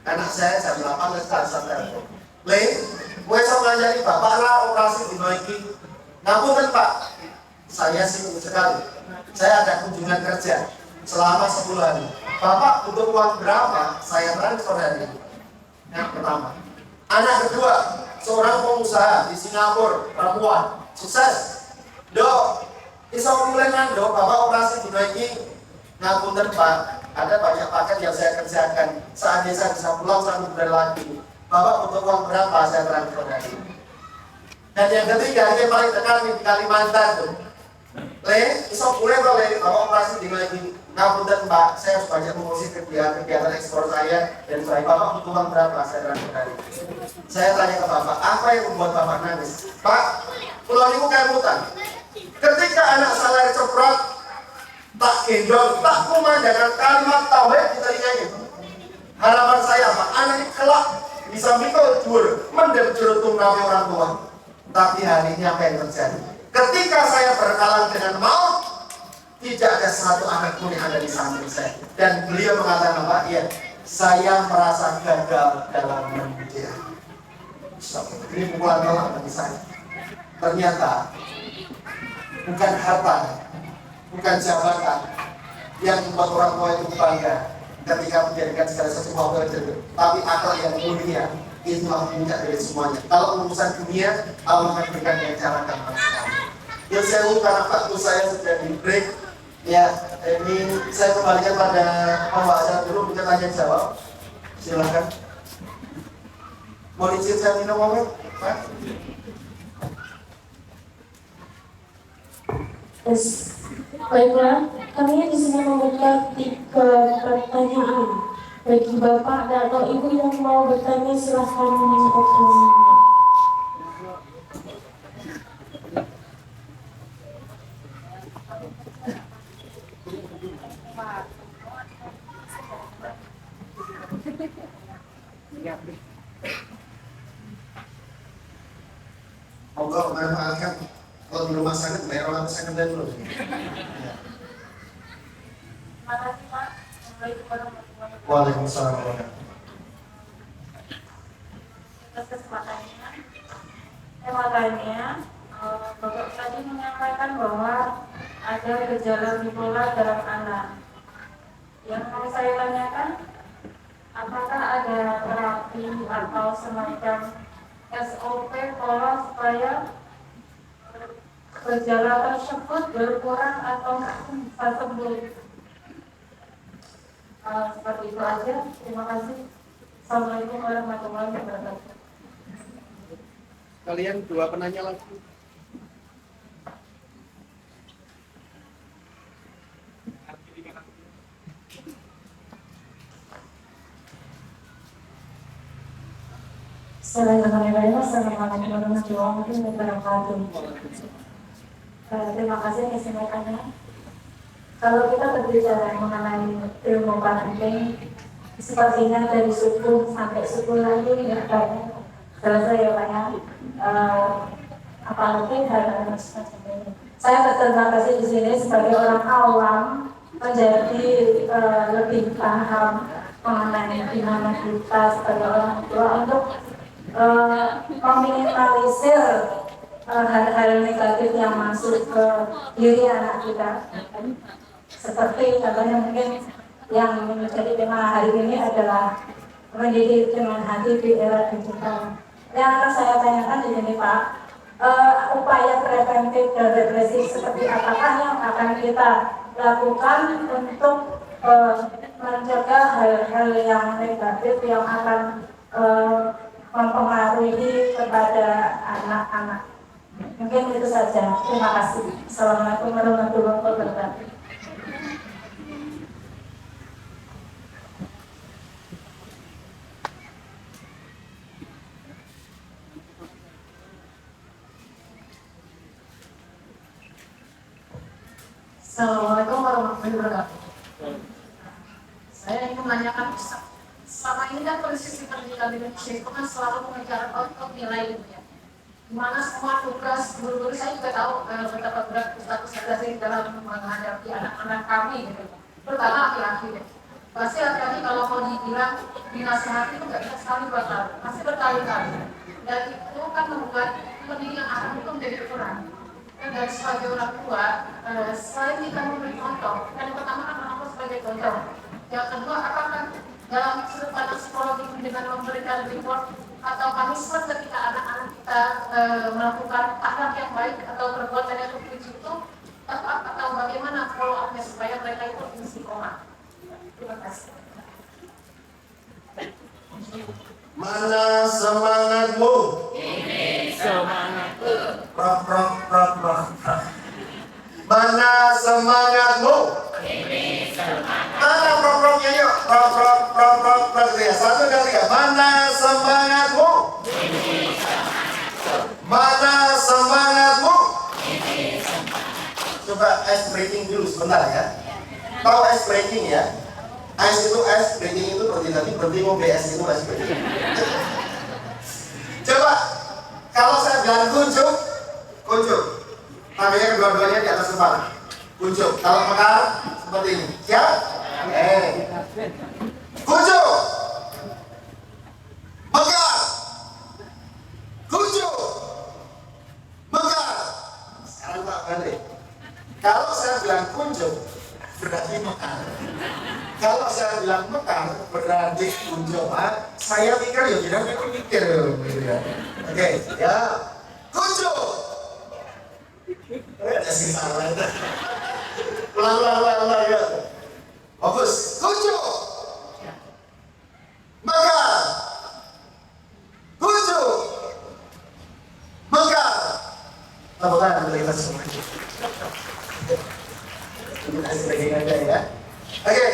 Anak saya jam 8 saya telepon. Le, gue sama ngajari bapak lah operasi di Noiki. Ngapunten pak, saya sibuk sekali. Saya ada kunjungan kerja selama sebulan. Bapak butuh uang berapa? Saya transfer hari ini. Yang pertama. Anak kedua, seorang pengusaha di Singapura, perempuan, sukses. Dok, iso mulai dok, bapak operasi di Noiki. Ngapunten pak, ada banyak paket yang saya kerjakan. Seandainya saya bisa pulang 1 bulan lagi. Bapak butuh uang berapa? Saya transfer hari ini. Dan yang ketiga, ini paling dekat di Kalimantan tuh. Le, iso boleh kok le, bapak operasi di lagi. Ngapunten Pak, saya harus banyak mengurusi kegiatan ekspor saya dan saya bapak butuh uang berapa? Saya transfer hari ini. Saya tanya ke bapak, apa yang membuat bapak nangis? Pak, pulau ini bukan hutan. Ketika anak saya ceprot, tak gendong, tak kumandangkan kalimat tauhid di telinganya. Harapan saya Pak, anak ini kelak bisa mikul jur, mendem jerutung nabi orang tua. Tapi hari ini apa yang terjadi? Ketika saya berkalang dengan maut, tidak ada satu anak pun yang ada di samping saya. Dan beliau mengatakan apa? Ya, saya merasa gagal dalam mendidik. Ini pukulan telak bagi saya. Ternyata bukan harta, bukan jabatan yang membuat orang tua itu bangga ketika menjadikan segala sesuatu yang tapi akal yang mulia itulah puncak dari semuanya. Kalau urusan dunia, Allah akan berikan yang cara gampang sekali. Ya saya karena waktu saya sudah di break. Ya, ini saya kembalikan pada pembahasan dulu, kita tanya jawab. Silakan. Mau izin saya minum momen? Pak? Yes. Baiklah, kami di sini membuka 3 pertanyaan. Bagi bapak dan atau ibu yang mau bertanya silahkan menyampaikan. Allah memanfaatkan kalau di rumah sakit bayar orang sakit dan dulu. Makasih Pak. Assalamualaikum warahmatullahi wabarakatuh. Waalaikumsalam warahmatullahi Atas kesempatannya. Temanya, Bapak tadi menyampaikan bahwa ada gejala bipolar dalam anak. Yang mau saya tanyakan, apakah ada terapi atau semacam SOP pola supaya gejala tersebut berkurang atau bisa sembuh? Seperti itu aja. Terima kasih. Assalamualaikum warahmatullahi wabarakatuh. Kalian 2 penanya lagi. Assalamualaikum warahmatullahi wabarakatuh. Terima kasih kesempatannya. Kalau kita berbicara mengenai ilmu parenting, sepertinya dari suku sampai suku lagi nggak banyak selesai ya Pak ya. Apalagi hal-hal semacam ini. Saya berterima kasih di sini sebagai orang awam menjadi lebih paham mengenai gimana kita sebagai orang tua untuk meminimalisir hal-hal negatif yang masuk ke diri anak kita. Seperti contohnya mungkin yang menjadi tema hari ini adalah mendidik dengan hati di era digital. Yang akan saya tanyakan di sini Pak, upaya preventif dan represif seperti apakah yang akan kita lakukan untuk mencegah hal-hal yang negatif yang akan mempengaruhi kepada anak-anak. Mungkin itu saja. Terima kasih. Assalamualaikum warahmatullahi wabarakatuh. Assalamualaikum warahmatullahi wabarakatuh. Saya ingin menanyakan Ustaz, selama ini kan posisi pendidikan Indonesia itu kan selalu mengejar output nilai gitu ya. Dimana semua tugas guru-guru, saya juga tahu betapa berat Ustaz ini dalam menghadapi anak-anak kami gitu. Terutama laki-laki ya. Pasti laki-laki kalau mau dibilang dinasihati itu nggak bisa sekali 2 tahun, pasti berkali-kali. Dan itu kan membuat pendidikan anak itu menjadi kurang. Dan sebagai orang tua, selain kita memberi contoh, yang pertama kan orang tua sebagai contoh. Yang kedua, apakah dalam sudut pandang psikologi dengan memberikan reward atau punishment ketika anak-anak kita melakukan akhlak yang baik atau perbuatan yang terpuji itu tepat atau bagaimana follow up-nya supaya mereka itu istiqomah. Terima kasih. Mana semangatmu? Ini semangatku. Prok. Mana semangatmu? Ini semangat. Mana prok-proknya yuk? Prok. Ya, satu kali ya. Mana semangatmu? Ini semangatku. Mana semangatmu? Ini semangat. Coba ice breaking dulu sebentar ya. Tahu ice breaking ya? Ice breaking itu berarti mau BS itu ice breaking. Coba kalau saya bilang kuncup. Tangannya kedua-duanya di atas kepala. Kuncup. Kalau mekar seperti ini. Siap? Kuncup. Mekar. Kuncup. Mekar. Sekarang Pak balik. Kalau saya bilang kuncup berarti mekar. Kalau saya bilang mekar berarti kuncup. Saya pikir ya tidak mikir ya. Oke, ya. Kuncup. Ada sih salah itu. Ulang ya. Bagus. Kuncup. Mekar. Kuncup. Mekar. Tepuk tangan untuk kita semua. Kita sebagai aja ya. Oke,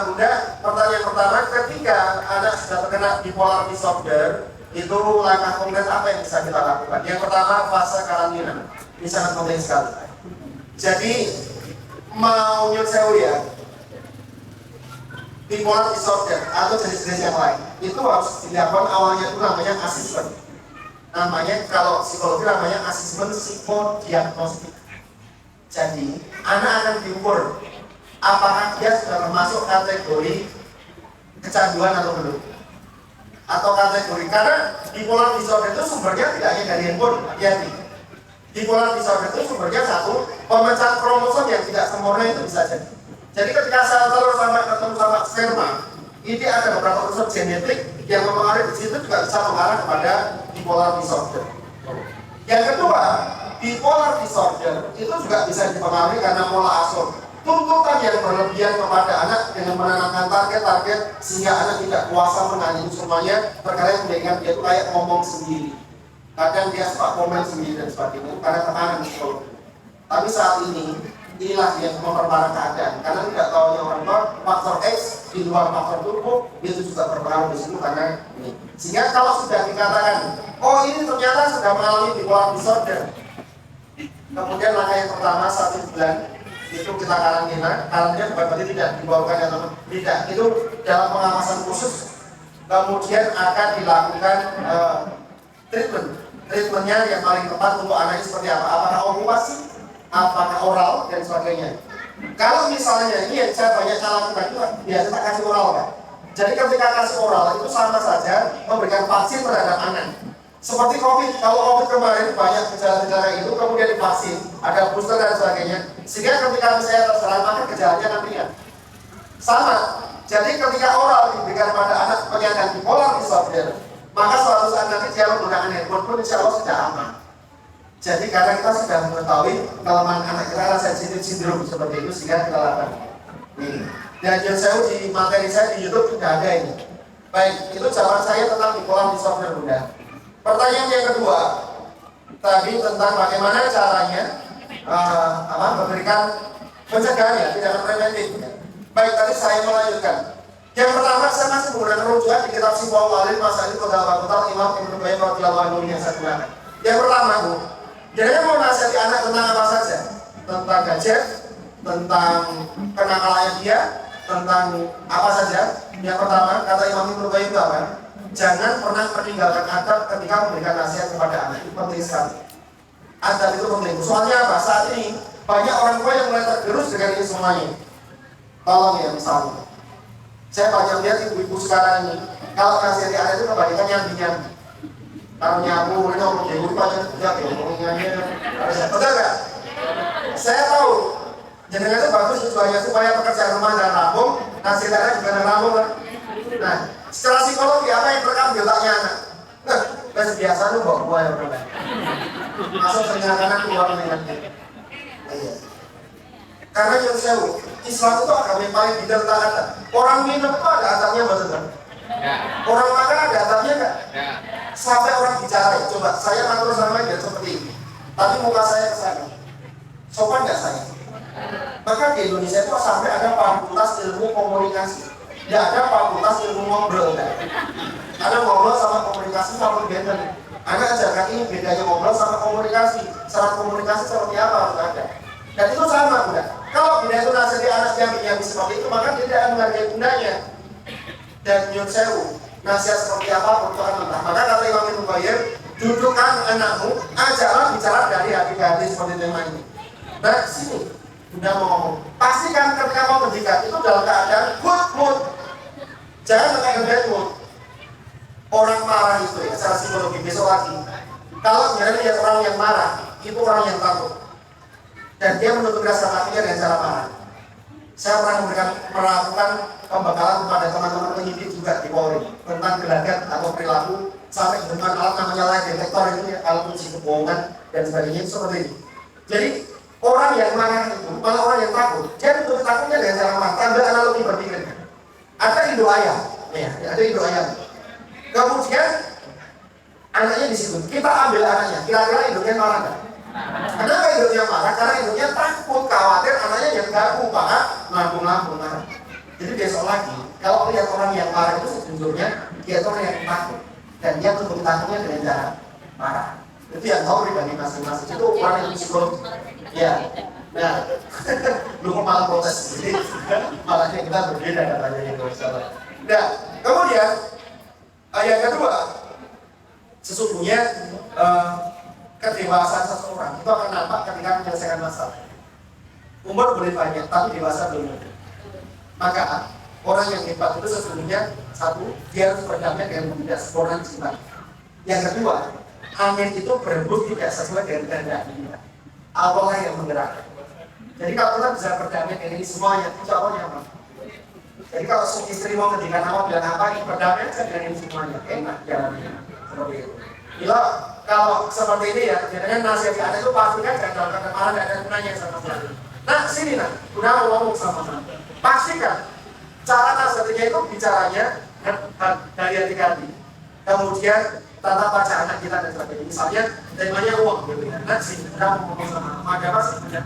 Bunda, pertanyaan pertama, ketika anak sudah terkena bipolar disorder, itu langkah konkret apa yang bisa kita lakukan? Yang pertama, fase karantina. Ini sangat penting sekali. Jadi, mau nyut sewu ya, bipolar disorder atau jenis-jenis yang lain, itu harus dilakukan awalnya itu namanya asesmen. Namanya, kalau psikologi namanya asesmen psikodiagnostik. Jadi, anak akan diukur apakah dia sudah termasuk kategori kecanduan atau belum, atau kategori, karena bipolar disorder itu sumbernya tidak hanya dari handphone. Hati-hati, bipolar disorder itu sumbernya satu, pemecahan kromosom yang tidak sempurna itu bisa jadi. Jadi ketika sel telur ketemu sama sperma, ini ada beberapa unsur genetik yang mempengaruhi, di situ juga bisa mengarah kepada bipolar disorder. Yang kedua, bipolar disorder itu juga bisa dipengaruhi karena pola asuh. Tuntutan yang berlebihan kepada anak dengan menanamkan target-target sehingga anak tidak kuasa menangani semuanya, perkara yang menjadikan dia itu kayak ngomong sendiri. Kadang dia suka komen sendiri dan sebagainya karena tekanan psikologi. Tapi saat ini inilah yang memperparah keadaan karena tidak tahunya orang tua faktor X di luar faktor tubuh itu juga berpengaruh di situ karena ini. Sehingga kalau sudah dikatakan, oh ini ternyata sudah mengalami bipolar disorder, kemudian langkah yang pertama 1 bulan itu kita karantina bukan berarti tidak dibawakan atau tidak, itu dalam pengawasan khusus kemudian akan dilakukan treatmentnya yang paling tepat untuk anaknya seperti apa, apakah okupasi, apakah oral, dan sebagainya. Kalau misalnya ini yang saya banyak lakukan itu biasa tak kasih oral kan. Jadi ketika kasih oral itu sama saja memberikan vaksin terhadap anak. Seperti COVID, kalau COVID kemarin banyak gejala-gejala itu kemudian divaksin, ada booster dan sebagainya, sehingga ketika misalnya terserang maka gejalanya akan ringan. Sama, jadi ketika oral diberikan pada anak penyandang bipolar disorder, maka suatu saat nanti dia menggunakan handphone pun insya Allah sudah aman. Jadi karena kita sudah mengetahui kelemahan anak kita adalah sensitif syndrome seperti itu, sehingga kita lakukan ini. Dan yang saya di materi saya di YouTube sudah ada ini. Baik, itu jawaban saya tentang bipolar disorder Bunda. Pertanyaan yang kedua tadi tentang bagaimana caranya memberikan pencegahan, tidak preventif. Baik, tadi saya melanjutkan. Yang pertama, saya masih menggunakan rujukan di kitab Sifat Walid Masail Qadal Bakutal Imam Ibnu Qayyim radhiyallahu anhu yang saya gunakan. Yang pertama, Bu, jadi mau nasihati anak tentang apa saja? Tentang gadget, tentang kenakalannya dia, tentang apa saja. Yang pertama, kata Imam Ibnu Qayyim itu apa? Jangan pernah meninggalkan adab ketika memberikan nasihat kepada anak. Itu penting sekali. Adab itu penting. Soalnya apa? Saat ini banyak orang tua yang mulai tergerus dengan ini semuanya. Tolong ya misalnya. Saya banyak lihat ibu-ibu sekarang ini, kalau nasihati anak itu kebanyakan nyambi-nyambi. Kalau nyabu, ini ngomong jadi ibu banyak sejak ya, ngomongannya. Betul nggak? Saya tahu. Jenengan itu bagus tujuannya supaya pekerjaan rumah dan rampung, nasihatnya juga dan rampung kan. Nah, secara psikologi apa yang terekam di otaknya anak? Nah, biasa lu bawa buah yang berbeda. Masuk ternyata keluar dengan dia. Iya. Karena yang saya Islam itu agama yang paling didenta ada. Orang minum itu ada adabnya betul kan? Ya. Orang makan ada adabnya kan? Ya. Sampai orang bicara, coba saya ngatur sama dia seperti ini. Tapi muka saya ke sana. Sopan nggak saya? Maka di Indonesia itu sampai ada fakultas ilmu komunikasi. Ya ada fakultas ilmu ngobrol kan? Ada ngobrol sama komunikasi sama beda. Anak ajarkan ini bedanya ngobrol sama komunikasi. Syarat komunikasi seperti apa harus ada. Dan itu sama Bunda. Kalau Bunda itu nasihati anak yang seperti itu, maka dia tidak akan menghargai Bundanya. Dan nyun sewu, nasihat seperti apa pun itu akan mentah. Maka kata Imam Ibnu Qayyim, dudukkan anakmu, ajarlah bicara dari hati ke hati seperti tema ini. Nah sini Bunda mau ngomong, pastikan ketika mau mendidik itu dalam keadaan good mood. Jangan pakai bad mood. Orang marah itu ya, secara psikologi besok lagi. Kalau sebenarnya lihat orang yang marah, itu orang yang takut. Dan dia menutup rasa takutnya dengan cara marah. Saya pernah melakukan pembekalan kepada teman-teman penyidik juga di Polri tentang gelagat atau perilaku sampai dengan alat namanya lie detector itu ya, alat uji kebohongan dan sebagainya itu seperti ini. Jadi orang yang marah itu, malah orang yang takut, dia menutup takutnya dengan cara marah. Ambil analogi berpikir. Ada induk ayam, ya, ada induk ayam. Kemudian anaknya di situ, kita ambil anaknya, kira-kira induknya marah nggak? Kenapa induknya marah? Karena induknya takut, khawatir anaknya yang ganggu, maka ngambung-ngambung marah. Jadi besok lagi, kalau lihat orang yang marah itu sejujurnya dia itu orang yang takut dan dia tutup takutnya dengan cara marah. Itu yang tahu pribadi masing-masing. Itu orang yang psikologi. Ya, nah, lu malah protes, jadi malahnya kita berbeda katanya itu. Nah, kemudian yang kedua, sesungguhnya kedewasaan seseorang itu akan nampak ketika menyelesaikan masalah. Umur boleh banyak, tapi dewasa belum. Maka orang yang hebat itu sesungguhnya satu, dia harus berdamai dengan tidak sempurna cinta. Yang kedua, angin itu berembus tidak sesuai dengan kehendak kita. Allah yang menggerakkan. Jadi kalau kita bisa berdamai dengan ini semuanya, insya Allah nyaman. Jadi kalau istri mau ngedikan apa bilang apa, ini berdamai aja dengan ini semuanya, enak jalannya seperti itu. Bila kalau seperti ini ya, biasanya nasihat anak itu pastikan jangan dalam keadaan marah, tidak ada gunanya sama sekali. Nah sini nah, udah mau ngomong sama-sama. Pastikan cara nasihatnya itu bicaranya dari hati ke hati. Kemudian tata baca anak kita dan sebagainya. Misalnya temanya uang gitu ya. Nah sini udah mau ngomong sama ada apa sih bunda?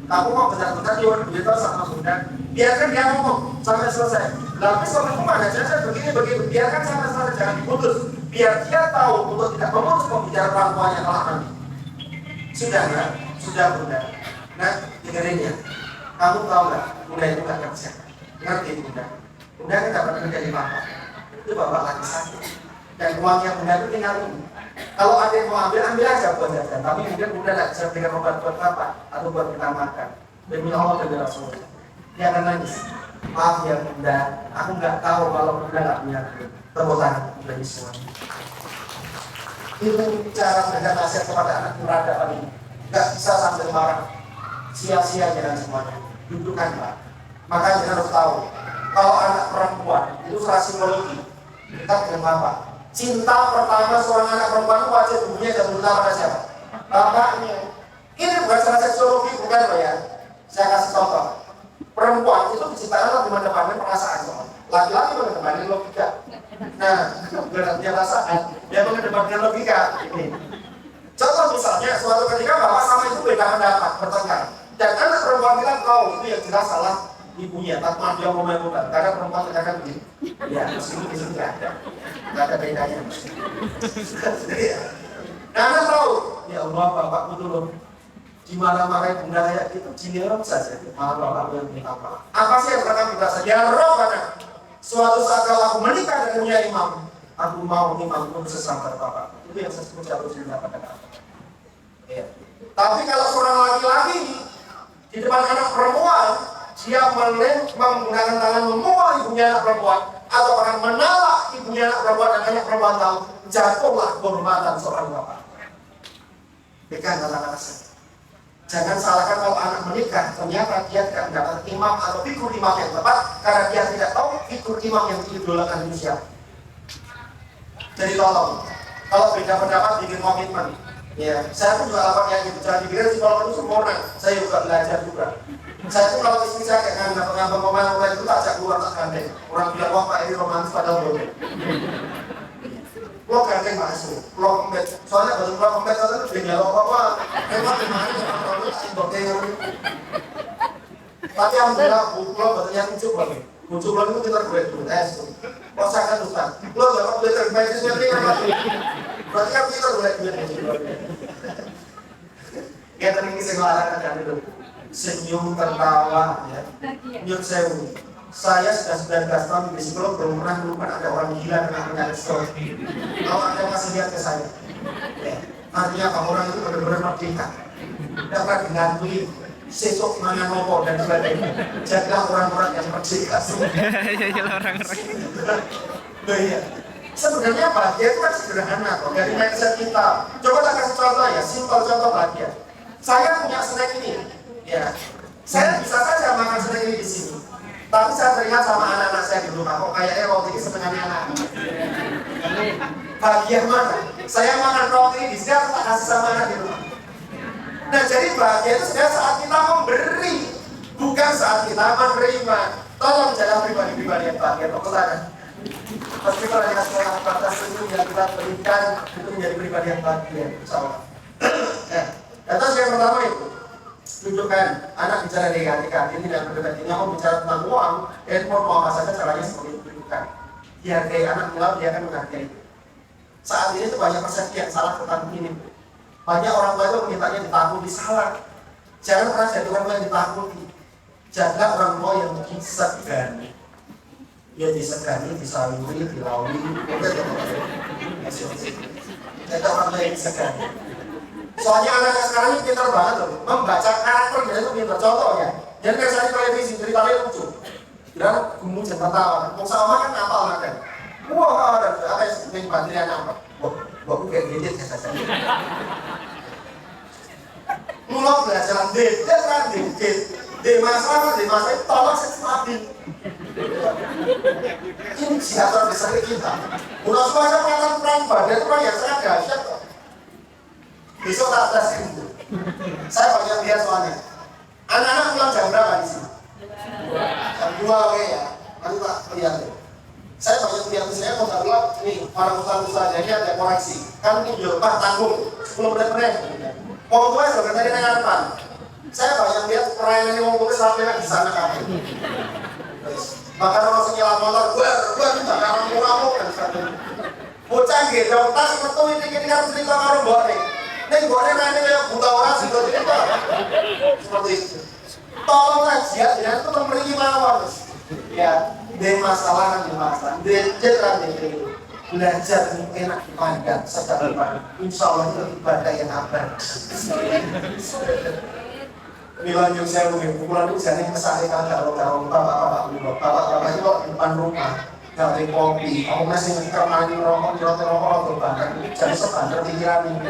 Kamu mau besar-besar jual duit sama bunda. Biarkan dia ngomong sampai selesai. Tapi suamiku mana saja begini. Biarkan sampai selesai, jangan diputus. Biar dia tahu untuk tidak memutus pembicaraan orang tuanya kelak nanti. Sudah ya, sudah bunda. Nah, dengerin ya. Kamu tahu nggak, bunda itu nggak kerja. Ngerti bunda? Bunda kan dapat kerja di papa. itu bapak lagi sakit. Dan uang yang benar itu tinggal ini. Kalau ada yang mau ambil, ambil aja buat jajan. Tapi mungkin udah nggak bisa berikan obat buat bapak atau buat kita makan. Demi Allah dan Rasulullah. Dia akan nangis. Maaf ya bunda, aku nggak tahu kalau bunda nggak punya duit. Tepuk tangan bagi semuanya. Itu cara berikan nasihat kepada anak peradaban ini. Nggak bisa sambil marah. Sia-sia jangan semuanya. Dudukkan pak. Makanya harus tahu. Kalau anak perempuan itu secara psikologi kita dengan bapak. Cinta pertama seorang anak perempuan itu wajib ibunya jatuh cinta pada siapa? Bapaknya. Ini bukan secara seksuologi, bukan loh ya. Saya kasih contoh. Perempuan itu diciptakan untuk mendepankan perasaan. Laki-laki mengedepankan logika. Nah, berarti perasaan dia mengedepankan logika. Ini. Contoh misalnya, suatu ketika bapak sama ibu beda pendapat, bertengkar. Dan anak perempuan kita tahu itu yang jelas salah ibunya, tanpa dia mau melakukan. Karena perempuan terkadang begini. Ya, meskipun di sini nggak ada bedanya. Nah, anak tahu. Ya Allah, bapak betul loh. Dimarah-marahin bunda kayak gitu, diam saja. Maaf bapak yang minta maaf. Apa sih yang mereka minta saja? Ya Rob, anak. Suatu saat kalau aku menikah dan punya imam, aku mau imam pun sesambar bapak. Itu yang saya sebut jatuh cinta pada bapak. Ya. Tapi kalau seorang laki-laki di depan anak perempuan, dia menggunakan tangan memukul ibunya anak perempuan, atau bahkan menalak ibunya anak perempuan dan anak perempuan tahu, jatuhlah kehormatan seorang bapak. Pegang kata-kata saya. Jangan salahkan kalau anak menikah, ternyata dia tidak mendapat imam atau figur imam yang tepat karena dia tidak tahu figur imam yang diidolakan itu siapa. Jadi tolong, kalau beda pendapat bikin komitmen. Ya, saya pun juga lapar kayak gitu. Jangan dipikir psikolog itu sempurna. Saya juga belajar juga. Saya tuh kalau istri saya kayak ngambek pemain mulai itu tak ajak keluar tak gandeng. Orang bilang wah pak ini romantis padahal boleh. Lo gandeng masuk, lo kembet. Soalnya baru lo kembet itu udah nyalok apa? Memang gimana kalau lo sibuknya. Tapi alhamdulillah lo betulnya kucuk lagi. Kucuk lagi itu kita duit tuh. Kok saya kan ustaz. Lo dapat duit terbaik itu sendiri apa? Berarti kan kita duit. Kita ini sekolah kan itu. Senyum tertawa ya. Nyun sewu. Saya sudah 19 tahun di psikolog belum pernah menemukan ada orang gila dengan penyakit stroke. Kalau Anda masih lihat ke saya, ya, artinya apa orang itu benar-benar merdeka. Dapat digantui sesok mana nopo dan sebagainya. Jadilah orang-orang yang merdeka. Iya. Sebenarnya bahagia itu kan sederhana kok. Dari mindset kita. Coba tak kasih contoh ya, simpel contoh bahagia. Saya punya snack ini. Ya, saya bisa saja makan snack ini di sini. Tapi saya teringat sama anak-anak saya di rumah, kok kayaknya roti ini setengahnya anak. Bahagia mana? Saya makan roti ini di sini, aku tak kasih sama anak di rumah. Nah jadi bahagia itu sebenarnya saat kita memberi, bukan saat kita menerima. Tolong jaga pribadi-pribadi yang bahagia, tolong tangan. Meskipun hanya sekolah batas itu yang kita berikan, itu menjadi pribadi yang bahagia, insya Allah. Dan terus yang pertama itu, tunjukkan anak bicara negatif ini dan berdebatnya mau bicara tentang uang, handphone mau apa saja caranya seperti itu tunjukkan. Dihargai anak mulai dia akan menghargai. Saat ini tuh banyak persepsi yang salah tentang ini. Banyak orang tua itu mintanya ditakuti, salah. Jangan pernah jadi orang tua yang ditakuti. Jadilah orang tua yang disegani. Ya disegani, disaluri, dilaui. Jadi orang tua yang disegani. Soalnya anak sekarang ini pintar banget loh, membaca karakter dia itu pintar. Contohnya, jadi kayak saya di televisi ceritanya lucu. Dan kemudian tertawa. Mau sama kan apal makan. Wah, ada apa yang baterainya nampak. Wah, kayak gini ya saya. Mulai belajar dia kan dikit. Di masa itu tolong sesuatu. Ini siapa besar kita. Udah semua saya peran badan itu yang sangat dahsyat. Besok tak belas itu. Saya banyak lihat soalnya. Anak-anak pulang jam berapa di sini? Jam 2 oke ya. Nanti tak lihat deh. Saya banyak lihat misalnya kalau tak pulang, nih para usaha-usaha jadi ada koreksi. Kan ini jual pak tanggung 10 menit. Mau tua sudah tadi nanya depan. Saya banyak lihat perayaan ini mau tua sampai di sana kan. Maka kalau senyawa motor, gua minta kalau murah kan sebagainya. Bocah gitu, tas metu ini harus cerita karo mbok nih. Ning gone nanya kayak buta orang sih cerita. Seperti itu. Tolonglah dia itu memberi mawon. Ya, Dia masalah kan masalah. Dia kan itu belajar enak dipandang, sedap dipandang. Insya Allah itu ibadah yang abad. Mila yang saya mungkin pukulan itu jadi kesalahan kalau bapak-bapak itu di depan rumah nggak kopi, aku masih ngeker mandi rokok, atau bahkan jadi sebantar pikiran ini.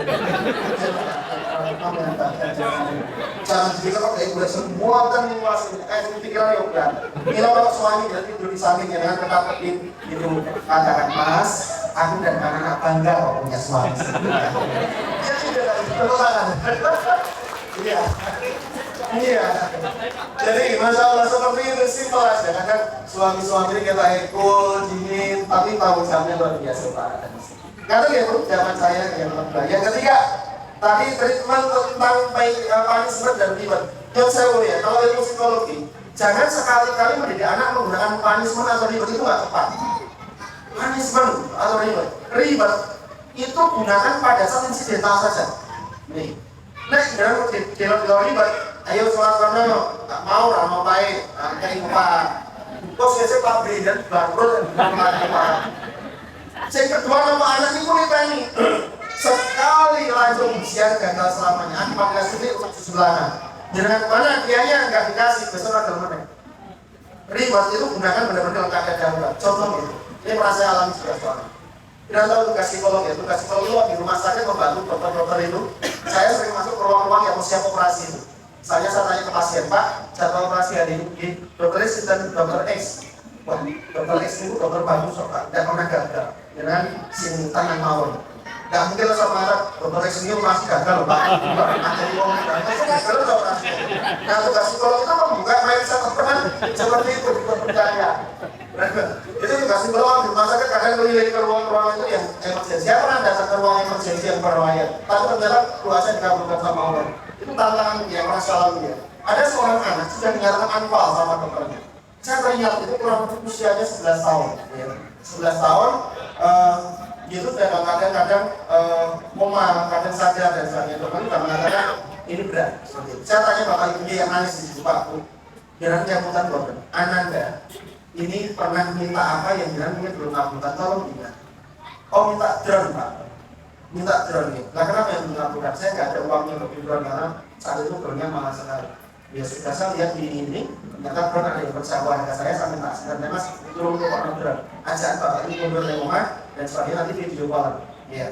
Jangan juga kok kayak udah semua kan luas, pikiran ya udah. Mila kalau suami dia tidur di sampingnya dengan ketakutin itu katakan Mas, aku dan anak-anak bangga kok punya suami. Ya tidak terus. Iya. Iya, jadi masalah seperti itu simpel aja. Kadang suami-suami kita ekul, dingin, tapi tanggung jawabnya luar biasa Pak. Karena ya Bu, zaman saya yang lebih. Yang ketiga, tadi treatment tentang punishment dan reward. Yang saya mau ya, kalau ilmu psikologi, jangan sekali-kali mendidik anak menggunakan punishment atau reward itu nggak tepat. Punishment atau reward itu gunakan pada saat insidental saja. Nih, jangan reward. Ayo sholat karena tak mau baik, kayak Pak. Bos biasa Pak Brian bangkrut dan Pak. Yang kedua nama anak ini mulai nih. Sekali lanjut ujian gagal selamanya. Akibat kasih untuk sebelahnya. Dengan mana kianya nggak dikasih besok ada mana? Reward itu gunakan benar-benar keadaan darurat. Contoh gitu. Ini pernah saya alami juga soalnya. Tidak tahu tugas psikolog ya. Tugas psikolog di rumah sakit membantu dokter-dokter itu. Saya sering masuk ke ruang-ruang yang mau siap operasi itu. Saya tanya ke pasien, Pak, jadwal operasi hari ini, dokter X dan dokter X. Wah, dokter X itu dokter bagus, Pak, tidak pernah gagal dengan sin tangan mawon. Tidak mungkin lah sama dokter X ini operasi gagal, Pak. Ada di bawah kita, gagal operasi. Nah, tugas psikolog itu membuka mindset teman seperti itu, percaya. Itu tugas psikolog di rumah sakit kadang keliling ke ruang-ruang itu yang emergensi. Saya pernah datang ke ruang emergensi yang berbahaya, tapi ternyata keluarnya dikabulkan sama Allah. Itu tantangan dia, masalah dia. Ada seorang anak sudah menyatakan anfal sama dokternya. Saya teringat itu kurang lebih usianya 11 tahun. Ya. 11 tahun, dia itu kadang-kadang koma, kadang sadar dan sebagainya. Dokter juga mengatakan ini berat. Saya tanya bapak ibunya yang nangis di situ, Pak. Jangan cabutan dokter. Ananda, ini pernah minta apa yang jangan mungkin belum ngabutan, tolong tidak. Oh minta drone, Pak. Minta drone nih. Nah kenapa yang mengabulkan? Saya nggak ada uangnya untuk drone karena saat itu drone-nya mahal sekali. Ya sudah saya lihat di ini, ternyata drone ada yang berjauh harga saya sampai tak sebenarnya Mas turun ke warna drone. Ajaan Bapak ini mundur dari rumah dan sebagainya nanti video call. Iya.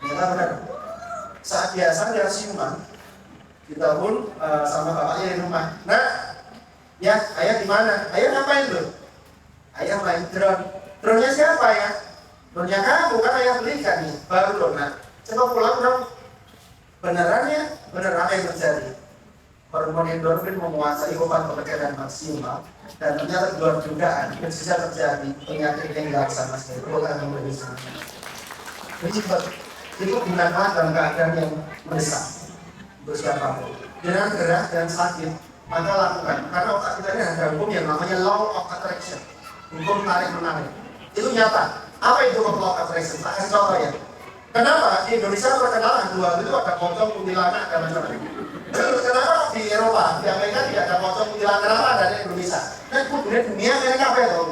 Ternyata benar. Saat biasa dia siuman, kita pun sama bapaknya di rumah. Nah, ya ayah di mana? Ayah ngapain tuh? Ayah main drone. Drone-nya siapa ya? Drone-nya kamu kan ayah belikan nih, baru dong. Nah, coba pulang dong. Beneran apa yang terjadi? Hormon endorfin menguasai obat pekerjaan maksimal dan ternyata luar dugaan bisa terjadi penyakit yang tidak sama sekali. Bukan yang lebih sama. Jadi itu gunakan dalam keadaan yang mendesak untuk siapapun. Dengan gerak dan sakit, maka lakukan. Karena otak kita ini ada hukum yang namanya law of attraction, hukum tarik menarik. Itu nyata. Apa itu law of attraction? Tak kasih contoh ya. Kenapa di Indonesia terkenal dua itu ada pocong, kuntilanak dan macam-macam. Kenapa di Eropa, di Amerika tidak ada pocong, kuntilanak? Kenapa ada di Indonesia? Nah, dunia Amerika apa ya tahu?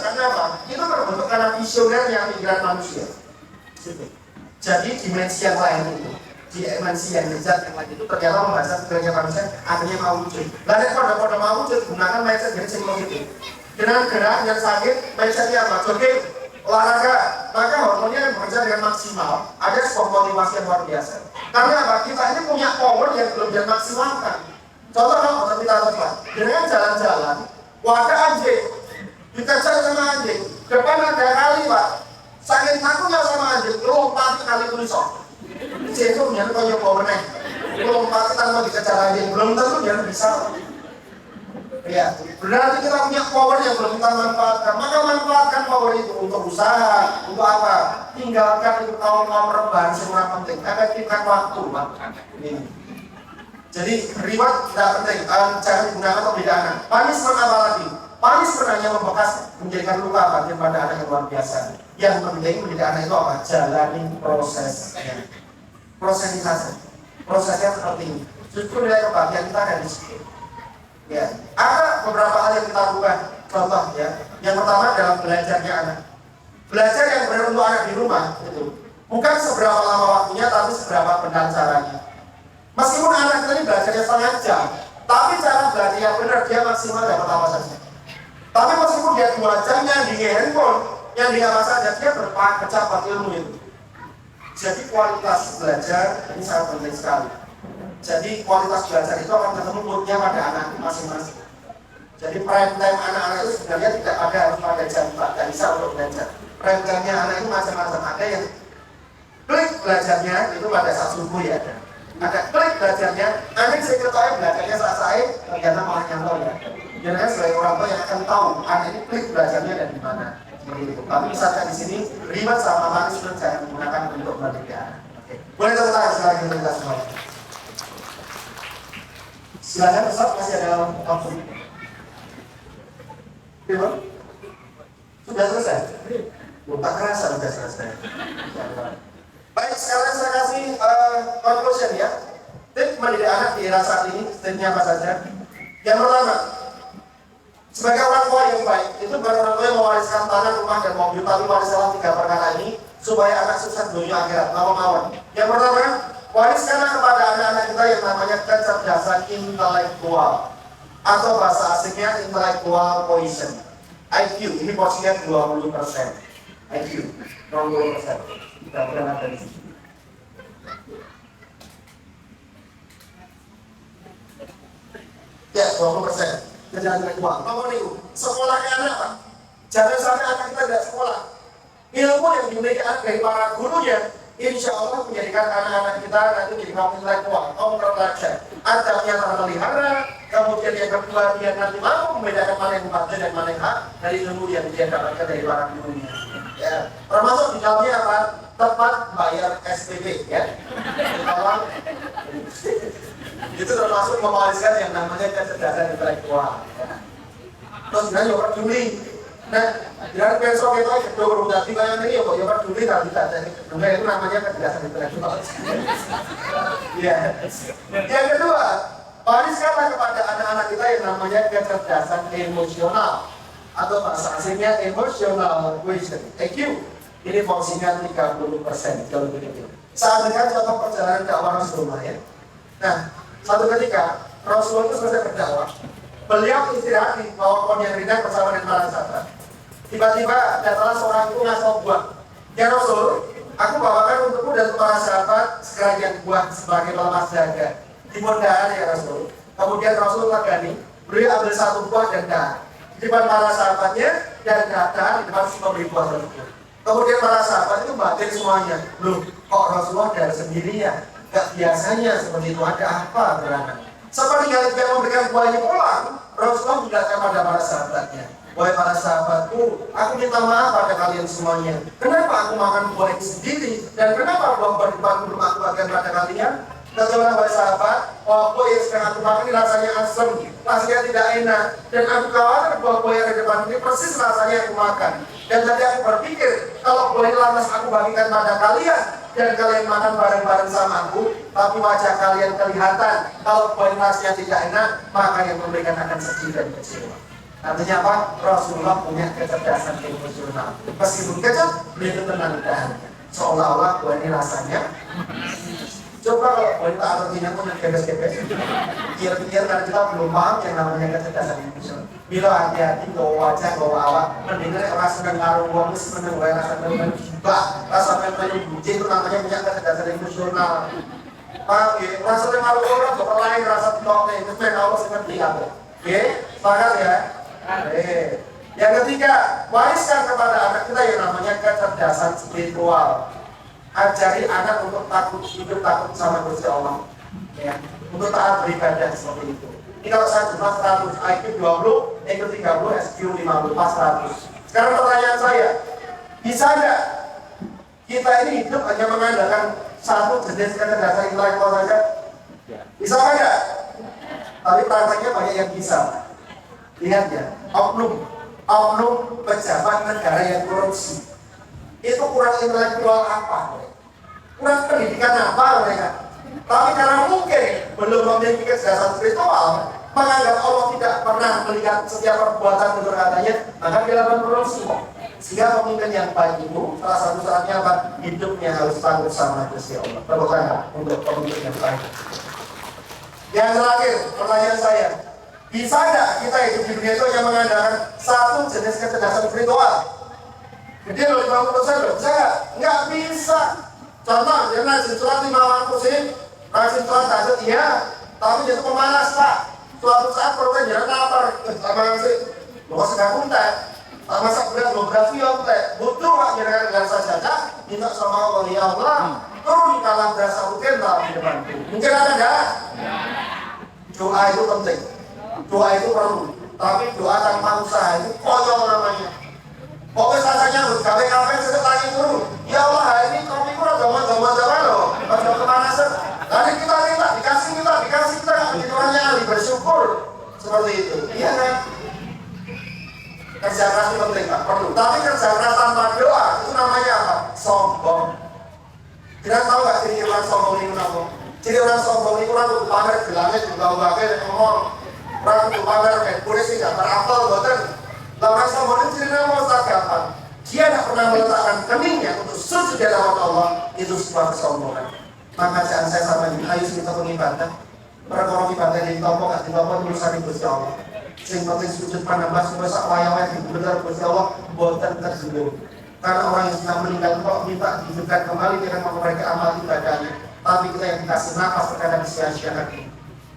Kenapa? Itu terbentuk karena visioner yang pikiran manusia. Jadi dimensi yang lain itu, dimensi yang lezat yang lain itu ternyata membaca pikirannya manusia akhirnya mau wujud. Lalu pada mau wujud gunakan mindset yang positif. Dengan gerak yang sakit, mindsetnya apa? Jogging, olahraga, maka hormonnya bekerja dengan maksimal. Ada sebuah motivasi yang luar biasa. Karena apa? Kita ini punya power yang belum dimaksimalkan. Contoh kalau kita tepat, dengan jalan-jalan, wadah anjing, dikejar sama anjing, depan ada kali Pak. Saking takutnya sama anjing, lompat kali tulisok. Itu punya kalau power nih, lompat tanpa dikejar anjing, belum tentu dia bisa. Ya, berarti kita punya power yang belum kita manfaatkan. Maka manfaatkan power itu untuk usaha, untuk apa? Tinggalkan itu kaum rebahan semua penting. Efektifkan waktu, Pak. Ini. Jadi reward tidak penting. Jangan digunakan untuk beda anak. Punishment apa lagi? Punishment hanya membekas menjadikan luka batin pada anak yang luar biasa. Yang penting mendidik anak itu apa? Jalani prosesnya. Prosesisasi. Prosesnya seperti ini. Justru nilai kebahagiaan kita ada di situ. Ya, ada beberapa hal yang kita lakukan. Contoh ya, Yang pertama adalah belajarnya anak. Belajar yang benar untuk anak di rumah itu bukan seberapa lama waktunya, tapi seberapa benar caranya. Meskipun anak ini belajarnya setengah jam, tapi cara belajarnya benar, dia maksimal dapat apa saja. Tapi meskipun dia 2 jam yang di handphone, yang di apa saja, dia bercapat ilmu itu. Jadi kualitas belajar ini sangat penting sekali. Jadi kualitas belajar itu akan ketemu moodnya pada anak masing-masing. Jadi prime time anak-anak itu sebenarnya tidak ada harus pada jam 4, tidak bisa untuk belajar. Prime time-nya anak itu macam-macam, ada yang klik belajarnya itu pada saat subuh ya. Ada klik belajarnya, anak saya ketahui belajarnya saat saya ternyata malah nyantol ya. Jadi sebagai orang tua yang akan tahu anak ini klik belajarnya dari mana. Seperti itu. Tapi misalkan di sini ribet sama manis jangan menggunakan untuk belajar. Oke. Boleh tepuk tangan silakan kita semua. Silakan Ustaz, masih ada waktu. Gimana? Sudah selesai? Tak kerasa sudah selesai. Baik, sekarang saya kasih conclusion ya. Tips mendidik anak di era saat ini, tipsnya apa saja? Yang pertama, sebagai orang tua yang baik, itu bukan orang tua yang mewariskan tanah, rumah, dan mobil, tapi wariskanlah 3 perkara ini supaya anak sukses dunia akhirat. Mawon. Yang pertama, wariskanlah kepada anak-anak kita yang namanya kecerdasan intelektual, atau bahasa asingnya intellectual quotient. IQ, ini porsinya 20%. IQ, 20%. Kita pernah ada di sini. Ya, 20%. Kecerdasan intelektual. Nomor itu, sekolahnya anak Pak. Jangan sampai anak kita tidak sekolah. Ilmu yang dimiliki anak dari para gurunya, insya Allah menjadikan anak-anak kita nanti menjadi kaum intelektual, kaum terpelajar. Adabnya terpelihara, kemudian yang kedua dia nanti mampu membedakan mana yang batil dan mana yang hak dari ilmu yang dia dapatkan dari para gurunya. Ya, termasuk di dalamnya apa? Tepat bayar SPP, ya. Tolong. Itu termasuk mewariskan yang namanya kecerdasan intelektual. Ya. Terus sebenarnya orang juli. Nah, jangan besok itu kedua tadi kayak ini ya, orang juli tadi tadi. Itu namanya kecerdasan intelektual. Ya. Yang kedua, wariskanlah kepada anak-anak kita yang namanya kecerdasan emosional, atau bahasa asingnya emotional quotient, EQ. Ini fungsinya 30%, jauh lebih kecil. Saat dengan contoh perjalanan dakwah Rasulullah ya. Nah, satu ketika Rasulullah itu selesai berdakwah, beliau istirahat di bawah pohon yang rindang bersama dengan para sahabat. Tiba-tiba datanglah seorang itu ngasih buah. Ya Rasul, aku bawakan untukmu dan para sahabat sekalian buah sebagai pelepas dahaga. Dimudahan ya Rasul. Kemudian Rasul lagani, beliau ambil 1 buah dan dahar di depan para sahabatnya, dan dahar di depan pemberi buah tersebut. Kemudian para sahabat itu batin semuanya. Loh, kok Rasulullah dari sendirinya? Gak biasanya seperti itu, ada apa gerangan? Seperti kali dia memberikan buahnya pulang, Rasulullah menjelaskan pada para sahabatnya, wahai para sahabatku, aku minta maaf pada kalian semuanya. Kenapa aku makan buah ini sendiri? Dan kenapa buah-buah di depan belum aku bagikan pada kalian? Kecuali wahai sahabat, buah yang sedang aku makan ini rasanya asam, rasanya tidak enak, dan aku khawatir buah-buah yang di depan ini persis rasanya yang aku makan. Dan tadi aku berpikir, kalau buah ini lantas aku bagikan pada kalian, dan kalian makan bareng-bareng sama aku, tapi wajah kalian kelihatan, kalau buah ini rasanya tidak enak, maka yang memberikan akan sedih dan kecewa. Artinya apa? Rasulullah punya kecerdasan emosional. Meskipun kecil, beliau itu tenang dan seolah-olah buah ini rasanya. Coba kalau wanita artinya pun kebes-kebes, pikir-pikir karena kita belum paham yang namanya kecerdasan emosional. Bila hati-hati bawa wajah, bawa awak, mendengar rasa dan karung uang, mendengar rasa dan gibah, rasa yang buci itu namanya punya kecerdasan emosional. Paham ya? Rasa dan karung orang bakal lain rasa toknya itu memang Allah seperti apa? Oke, sepakat ya? Yang ketiga, wariskan kepada anak kita yang namanya kecerdasan spiritual. Ajari anak untuk takut, hidup takut sama Gusti Allah, ya, untuk taat beribadah seperti itu. Ini kalau saya jumlah 100, IQ 20, EQ 30, SQ 50, pas 100. Sekarang pertanyaan saya, bisa nggak kita ini hidup hanya mengandalkan satu jenis kecerdasan intelektual saja? Bisa nggak? Tapi prakteknya banyak yang bisa. Lihat ya, oknum pejabat negara yang korupsi. Itu kurang intelektual apa? Kurang pendidikan apa mereka? Tapi karena mungkin belum memiliki kecerdasan spiritual, menganggap Allah tidak pernah melihat setiap perbuatan dan perkataannya, maka dilakukan korupsi. Sehingga pemimpin yang baik itu salah satu syaratnya apa? Hidupnya harus tangguh sama Gusti Allah. Berbuatlah untuk pemimpin yang baik. Yang terakhir, pertanyaan saya, bisa nggak kita hidup di dunia itu yang mengandalkan satu jenis kecerdasan spiritual? Jadi loh 50% loh, bisa nggak? Nggak bisa. Contoh, dia rajin sholat 5 waktu sih, rajin sholat tahajud iya, tapi jadi pemalas Pak. Suatu saat perutnya jadi lapar, sama sih, lo sedang kuntek. Masa berat lo berafiyot teh, butuh Pak jangan dengan saja, minta sama Allah ya Allah, turun kalah berasa rutin lah di depanku. Mungkin ada nggak? Doa itu penting, doa itu perlu, tapi doa tanpa usaha itu konyol namanya. Pokoknya rasanya harus gawe-gawe sedek lagi turun. Ya Allah hari ini kopi kurang gaman-gaman loh, ada kemanasan. Nanti kita minta, dikasih kita jadi orang yang ahli bersyukur seperti itu. Iya kan? Kerja keras itu penting Pak, perlu. Tapi kerja keras tanpa doa itu namanya apa? Sombong. Kalian tahu nggak ciri orang sombong itu apa? Ciri orang sombong itu orang untuk pamer gelangnya juga bagai dan ngomong. Orang untuk pamer kayak kuris sih nggak berapel boten. Orang sombong itu cirinya mau gampang. Dia tidak pernah meletakkan keningnya untuk sujud di hadapan Allah, itu sebuah kesombongan. Maka jangan saya sama ini, ayo kita pengibadah. Perkara ibadah di tombol nggak di tombol urusan Gusti Allah. Sing penting sujud panambah semua sak wayang benar Gusti Allah boten tersinggung. Karena orang yang sudah meninggal kok minta dihidupkan kembali dengan mereka amal ibadahnya. Tapi kita yang dikasih nafas terkadang sia-siakan.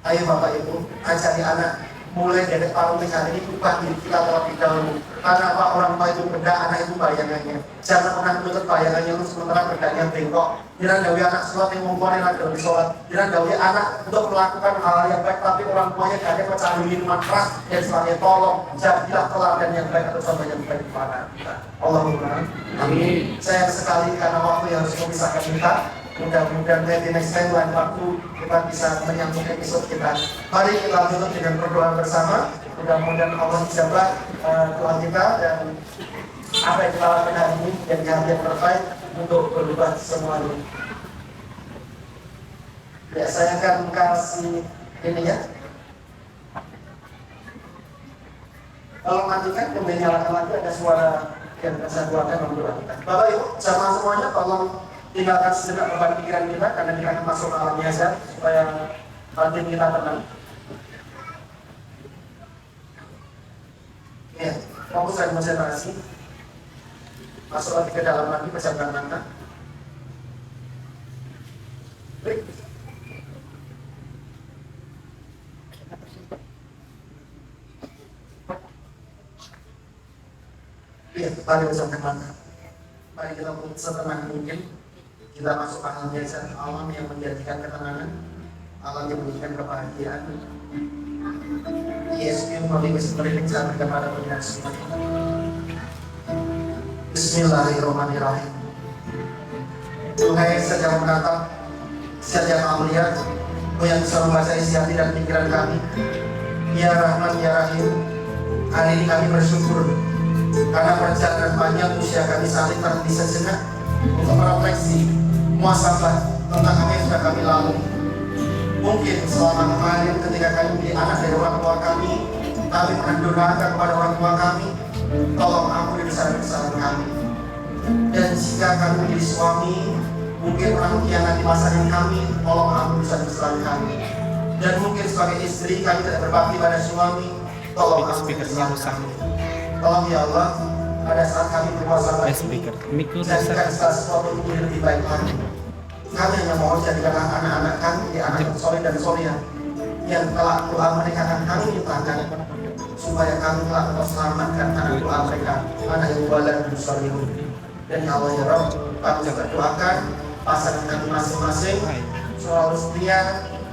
Ayo Bapak Ibu, ajari anak mulai dari paruh hari ini ubah diri kita terlebih dahulu. Karena apa orang tua itu benda, anak itu bayangannya. Jangan pernah menuntut bayangannya lu sementara bendanya bengkok. Jangan dawi anak sholat yang mempunyai anak dalam sholat. Jangan dawi anak untuk melakukan hal yang baik, tapi orang tuanya gak ada pecandu minuman keras dan sebagai tolong. Jadilah teladan yang baik atau contoh yang baik kepada kita. Allahumma amin. Sayang sekali karena waktu yang harus memisahkan kita. Mudah-mudahan di next time lain waktu kita bisa menyambung episode kita. Mari kita tutup dengan berdoa bersama. Mudah-mudahan Allah ijabah doa kita dan apa yang kita lakukan hari ini dan yang terbaik untuk berubah semuanya. Ya, saya akan kasih ini ya. Kalau matikan kemudian nyalakan lagi ada suara yang saya buatkan memberitakan. Bapak Ibu, sama semuanya tolong tinggalkan sejenak beban pikiran kita karena kita akan masuk ke alam nyasar supaya batin kita tenang. Ya, fokus dan konsentrasi. Masuk lagi ke dalam lagi, pejamkan mata. Baik. Iya, mari pejamkan mata. Mari kita setenang mungkin. Kita masuk alam nyasar, alam yang menjadikan ketenangan, alam yang memberikan kebahagiaan. Yesus Holy Spirit sampai kepada pendengar semua. Bismillahirrahmanirrahim. Tuhai setiap menatap, setiap melihat, Kau yang bisa membaca isi hati dan pikiran kami. Ya Rahman, Ya Rahim, hari ini kami bersyukur karena perjalanan panjang usia kami saling berhenti sejenak untuk merefleksi muasabah tentang apa yang sudah kami lalui. Mungkin selama kemarin ketika kami menjadi anak dari orang tua kami pernah durhaka kepada orang tua kami, tolong ampuni kesalahan-kesalahan kami. Dan jika kami menjadi suami, mungkin pernah mengkhianati pasangan kami, tolong ampuni kesalahan kami. Dan mungkin sebagai istri kami tidak berbakti pada suami, tolong ampuni kesalahan kami. Tolong ya Allah, pada saat kami berpuasa lagi, jadikan segala sesuatu menjadi lebih baik lagi. Kami hanya mohon jadikanlah anak-anak kami di anak yang soleh dan solehah yang telah doa mereka akan kami nyatakan supaya kami telah terselamatkan anak doa mereka, anak yang mubarak dan solehun. Dan ya Allah ya Rabb, kami juga doakan pasangan kami masing-masing selalu setia,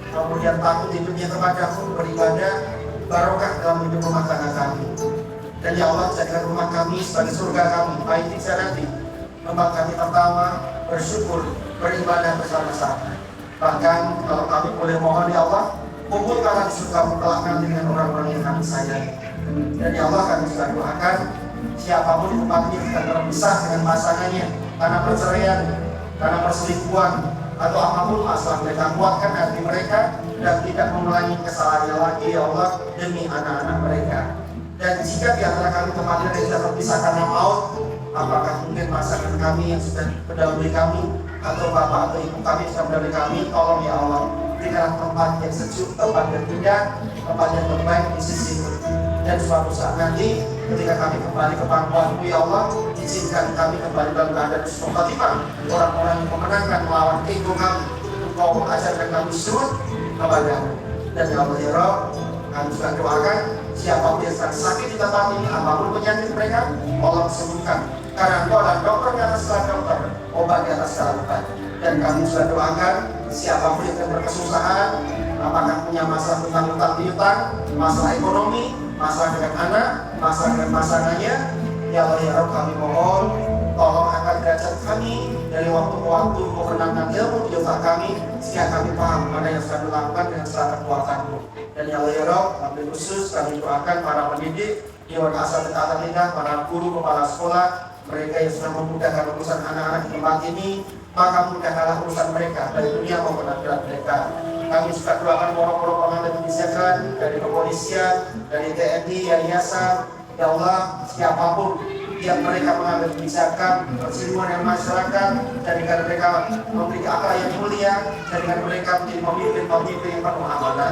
kemudian takut hidupnya kepadamu, beribadah, barokah dalam hidup rumah tangga kami. Dan ya Allah, jadikan rumah kami sebagai surga kami, baik di nanti tempat kami tertawa, bersyukur, beribadah bersama-sama. Bahkan kalau kami boleh mohon ya Allah, kumpulkanlah di surga kelak nanti dengan orang-orang yang kami sayangi. Dan ya Allah, kami juga doakan siapapun di tempat ini akan terpisah dengan pasangannya karena perceraian, karena perselingkuhan atau apapun masalah mereka, kuatkan hati mereka dan tidak mengulangi kesalahannya lagi ya Allah demi anak-anak mereka. Dan jika di antara kami kemarin yang sudah terpisah karena maut, apakah mungkin pasangan kami yang sudah mendahului kami atau bapak atau ibu kami yang sudah mendahului kami, tolong ya Allah berikanlah tempat yang sejuk, tempat yang indah, tempat yang terbaik di sisimu. Dan suatu saat nanti ketika kami kembali ke pangkuanmu ya Allah, izinkan kami kembali dalam keadaan husnul khotimah, orang-orang yang memenangkan melawan ego kami. Engkau ajarkan kami surut kepadamu. Dan ya Allah ya Rabb, kami juga doakan siapapun yang sedang sakit di tempat ini, apapun penyakit mereka, Allah sembuhkan. Karena Engkau adalah dokter di atas segala dokter, obat di atas segala obat. Dan kami juga doakan siapapun yang sedang berkesusahan, apakah punya masalah tentang utang-piutang, masalah ekonomi, masalah dengan anak, masalah dengan pasangannya, ya Allah ya Rabb, kami mohon tolong angkat derajat kami dari waktu ke waktu, mengenangkan ilmu di otak kami sehingga kami paham mana yang sedang dilakukan dengan segala kekuatanmu. Dan ya Allah ya Rabb, kami khusus kami doakan para pendidik, Dewan Asal Ta'atalina, para guru, kepala sekolah, mereka yang sudah memudahkan urusan anak-anak di tempat ini, maka mudahkanlah urusan mereka dari dunia maupun akhirat mereka. Kami juga doakan orang-orang pengambil kebijakan dari kepolisian, dari TNI, yayasan, ya Allah, siapapun yang mereka mengambil kebijakan bersinggungan dengan masyarakat, jadikan mereka memiliki akal yang mulia, jadikan mereka menjadi pemimpin-pemimpin yang penuh amanah.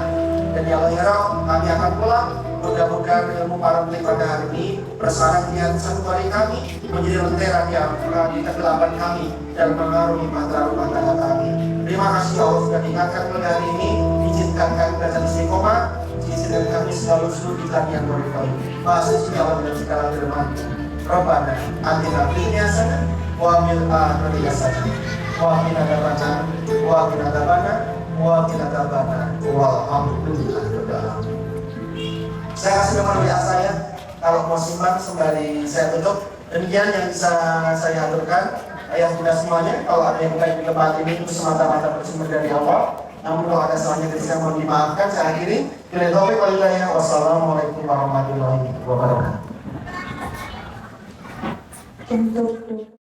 Dan ya Allah ya Rabb, kami akan pulang. Mudah-mudahan ilmu para menteri pada hari ini bersarang di atas satu hari kami, menjadi lentera di kegelapan kami dan mengarungi bahtera rumah tangga kami. Terima kasih ya Allah sudah diingatkan pada hari ini. Izinkan kami belajar istiqomah, izinkan kami selalu sudutkan yang berkali. Bahasa Allah dan segala firman. Rabbana atina fid dunya hasanah wa fil akhirati hasanah wa qina adzabannar wa qina adzabannar wa qina adzabannar walhamdulillah rabbil alamin. Saya kasih nomor WA saya, kalau mau simpan sembari saya tutup. Demikian yang bisa saya aturkan. Ayah bunda semuanya, kalau ada yang baik di tempat ini itu semata-mata bersumber dari Allah. Namun kalau ada salahnya dari saya mohon dimaafkan. Saya akhiri. Wassalamualaikum warahmatullahi wabarakatuh. Untuk